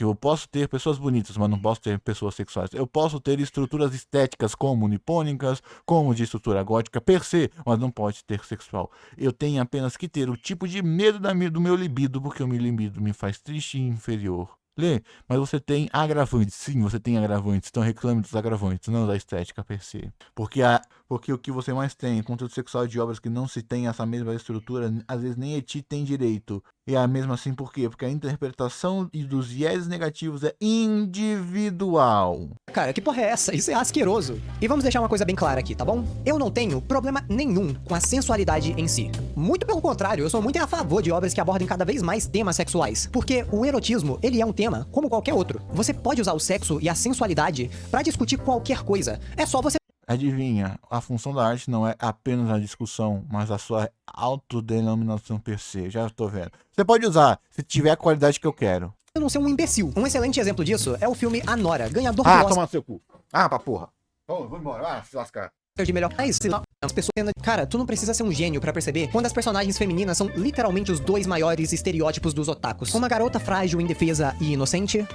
eu posso ter pessoas bonitas, mas não posso ter pessoas sexuais. Eu posso ter estruturas estéticas como nipônicas, como de estrutura gótica per se, mas não pode ter sexual. Eu tenho apenas que ter o tipo de medo do meu libido, porque o meu libido me faz triste e inferior. Lê, mas você tem agravantes. Sim, você tem agravantes. Então reclame dos agravantes, não da estética per se. Porque o que você mais tem, conteúdo sexual de obras que não se tem essa mesma estrutura, às vezes nem ecchi tem direito. E é mesmo assim por quê? Porque a interpretação dos viés negativos é individual. Cara, que porra é essa? Isso é asqueroso. E vamos deixar uma coisa bem clara aqui, tá bom? Eu não tenho problema nenhum com a sensualidade em si. Muito pelo contrário, eu sou muito a favor de obras que abordem cada vez mais temas sexuais. Porque o erotismo, ele é um tema como qualquer outro. Você pode usar o sexo e a sensualidade pra discutir qualquer coisa. É só você... Adivinha, a função da arte não é apenas a discussão, mas a sua autodenominação per se. Já estou vendo. Você pode usar, se tiver a qualidade que eu quero. Eu não ser um imbecil. Um excelente exemplo disso é o filme A Nora, ganhador do Ah, Oscar toma no seu cu. Ah, pra porra. Vou embora. Ah, se lascar. de melhor. Mas as pessoas... Cara, tu não precisa ser um gênio pra perceber quando as personagens femininas são literalmente os dois maiores estereótipos dos otakus. Uma garota frágil, indefesa e inocente...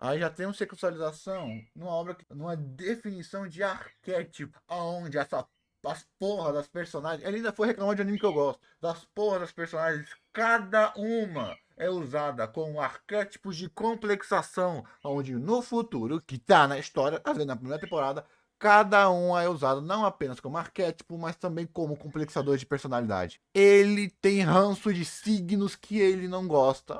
Aí já temos sexualização numa definição de arquétipo, aonde as porras das personagens, ele ainda foi reclamar de anime que eu gosto, das porras das personagens, cada uma é usada como arquétipos de complexação, onde no futuro, que tá na história, às vezes na primeira temporada, cada um é usado não apenas como arquétipo, mas também como complexador de personalidade. Ele tem ranço de signos que ele não gosta.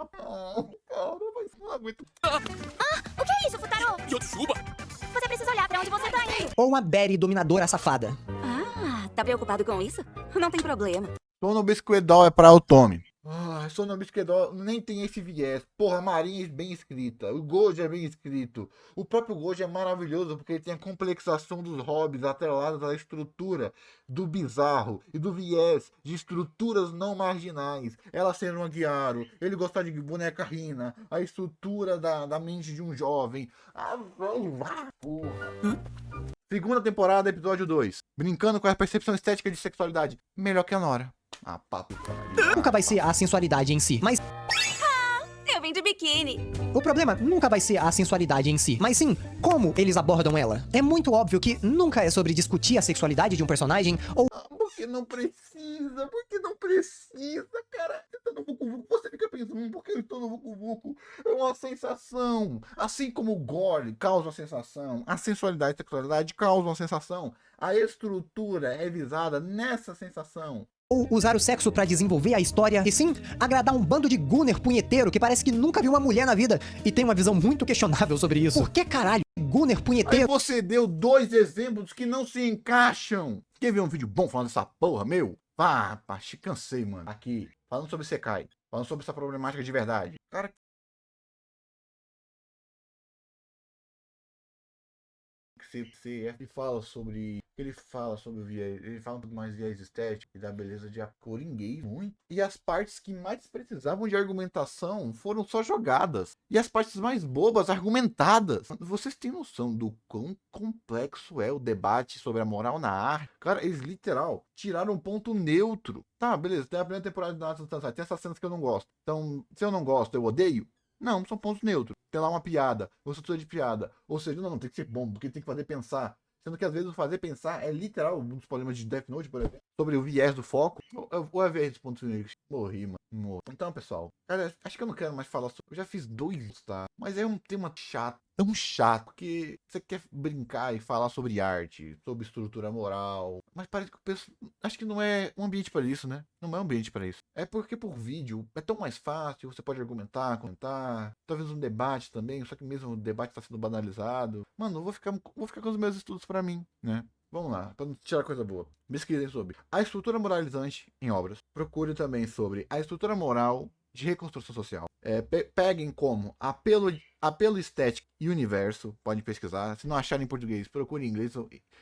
Não aguento. O que é isso, Futaro? Você precisa olhar pra onde você tá indo. Ou uma Berry dominadora safada. Ah, tá preocupado com isso? Não tem problema. Sono Biscuit Doll é pra Otome. Sonobish Kedó nem tem esse viés. Porra, a Marinha é bem escrita. O Gojo é bem escrito. O próprio Gojo é maravilhoso porque ele tem a complexação dos hobbies atrelados à estrutura do bizarro e do viés de estruturas não marginais. Ela ser uma Guiaro, ele gostar de boneca Rina, a estrutura da mente de um jovem. Porra. Segunda temporada, episódio 2. Brincando com a percepção estética de sexualidade. Melhor que a Nora. Papo pariu. Nunca vai ser a sensualidade em si, mas Eu vim de biquíni. o problema nunca vai ser a sensualidade em si, mas sim como eles abordam ela. É muito óbvio que nunca é sobre discutir a sexualidade de um personagem ou Porque não precisa, cara. Você tá no Vucu-Vucu, você fica pensando, por que eu estou no Vucu-Vucu? É uma sensação. Assim como o gore causa uma sensação, a sensualidade e a sexualidade causam uma sensação. A estrutura é visada nessa sensação. usar o sexo pra desenvolver a história, e sim agradar um bando de gunner punheteiro que parece que nunca viu uma mulher na vida e tem uma visão muito questionável sobre isso. Por que caralho gunner Aí punheteiro? você deu 2 exemplos que não se encaixam. Quer ver um vídeo bom falando dessa porra, meu? Cansei, mano. Aqui, falando sobre Sekai, falando sobre essa problemática de verdade. Cara, CF ele fala sobre o viés, ele fala um pouco mais viés estético e da beleza de Coringuei muito. E as partes que mais precisavam de argumentação foram só jogadas. E as partes mais bobas argumentadas. Vocês têm noção do quão complexo é o debate sobre a moral na arte? Cara, eles literal tiraram um ponto neutro. Tá, beleza, tem a primeira temporada de Naruto Tansai, tem essas cenas que eu não gosto. Então, se eu não gosto, eu odeio? Não, são pontos neutros. Tem lá uma piada, uma estrutura de piada. Ou seja, não, tem que ser bom, porque tem que fazer pensar. Sendo que às vezes o fazer pensar é literal, um dos problemas de Death Note, por exemplo, sobre o viés do foco. Ou é viés dos pontos negros. Morri, mano. Então, pessoal, cara, acho que eu não quero mais falar sobre. Eu já fiz 2, tá? Mas é um tema chato. Tão chato que você quer brincar e falar sobre arte, sobre estrutura moral. Mas parece que o pessoal. Acho que não é um ambiente para isso, né? Não é um ambiente para isso. É porque por vídeo é tão mais fácil, você pode argumentar, comentar. Talvez um debate também, só que mesmo o debate está sendo banalizado. Mano, eu vou ficar com os meus estudos para mim, né? Vamos lá, para não tirar coisa boa. Pesquisem sobre a estrutura moralizante em obras. Procure também sobre a estrutura moral de reconstrução social. Peguem como apelo estético e universo. Podem pesquisar. Se não acharem em português, procurem em inglês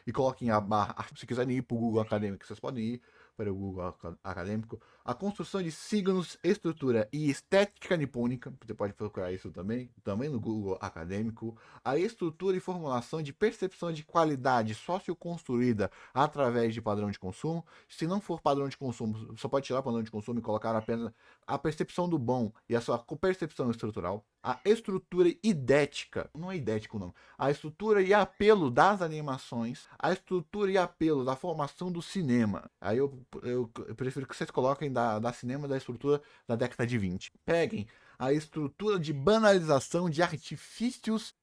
e coloquem a barra. Se quiserem ir para o Google Acadêmico, vocês podem ir para o Google Acadêmico. A construção de signos, estrutura e estética nipônica. Você pode procurar isso também no Google Acadêmico. A estrutura e formulação de percepção de qualidade socioconstruída através de padrão de consumo. Se não for padrão de consumo, só pode tirar o padrão de consumo e colocar apenas a percepção do bom e a sua percepção estrutural. A estrutura idética, não é idético não, a estrutura e apelo das animações, a estrutura e apelo da formação do cinema. Aí eu prefiro que vocês coloquem da cinema da estrutura da década de 20. Peguem a estrutura de banalização de artifícios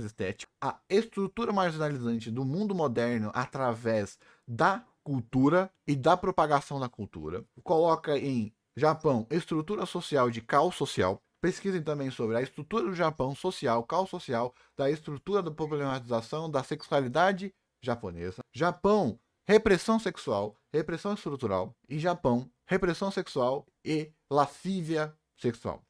estéticos, a estrutura marginalizante do mundo moderno através da cultura e da propagação da cultura. Coloca em Japão, estrutura social de caos social. Pesquisem também sobre a estrutura do Japão social, caos social, da estrutura da problematização da sexualidade japonesa. Japão, repressão sexual, repressão estrutural. E Japão, repressão sexual e lascívia sexual.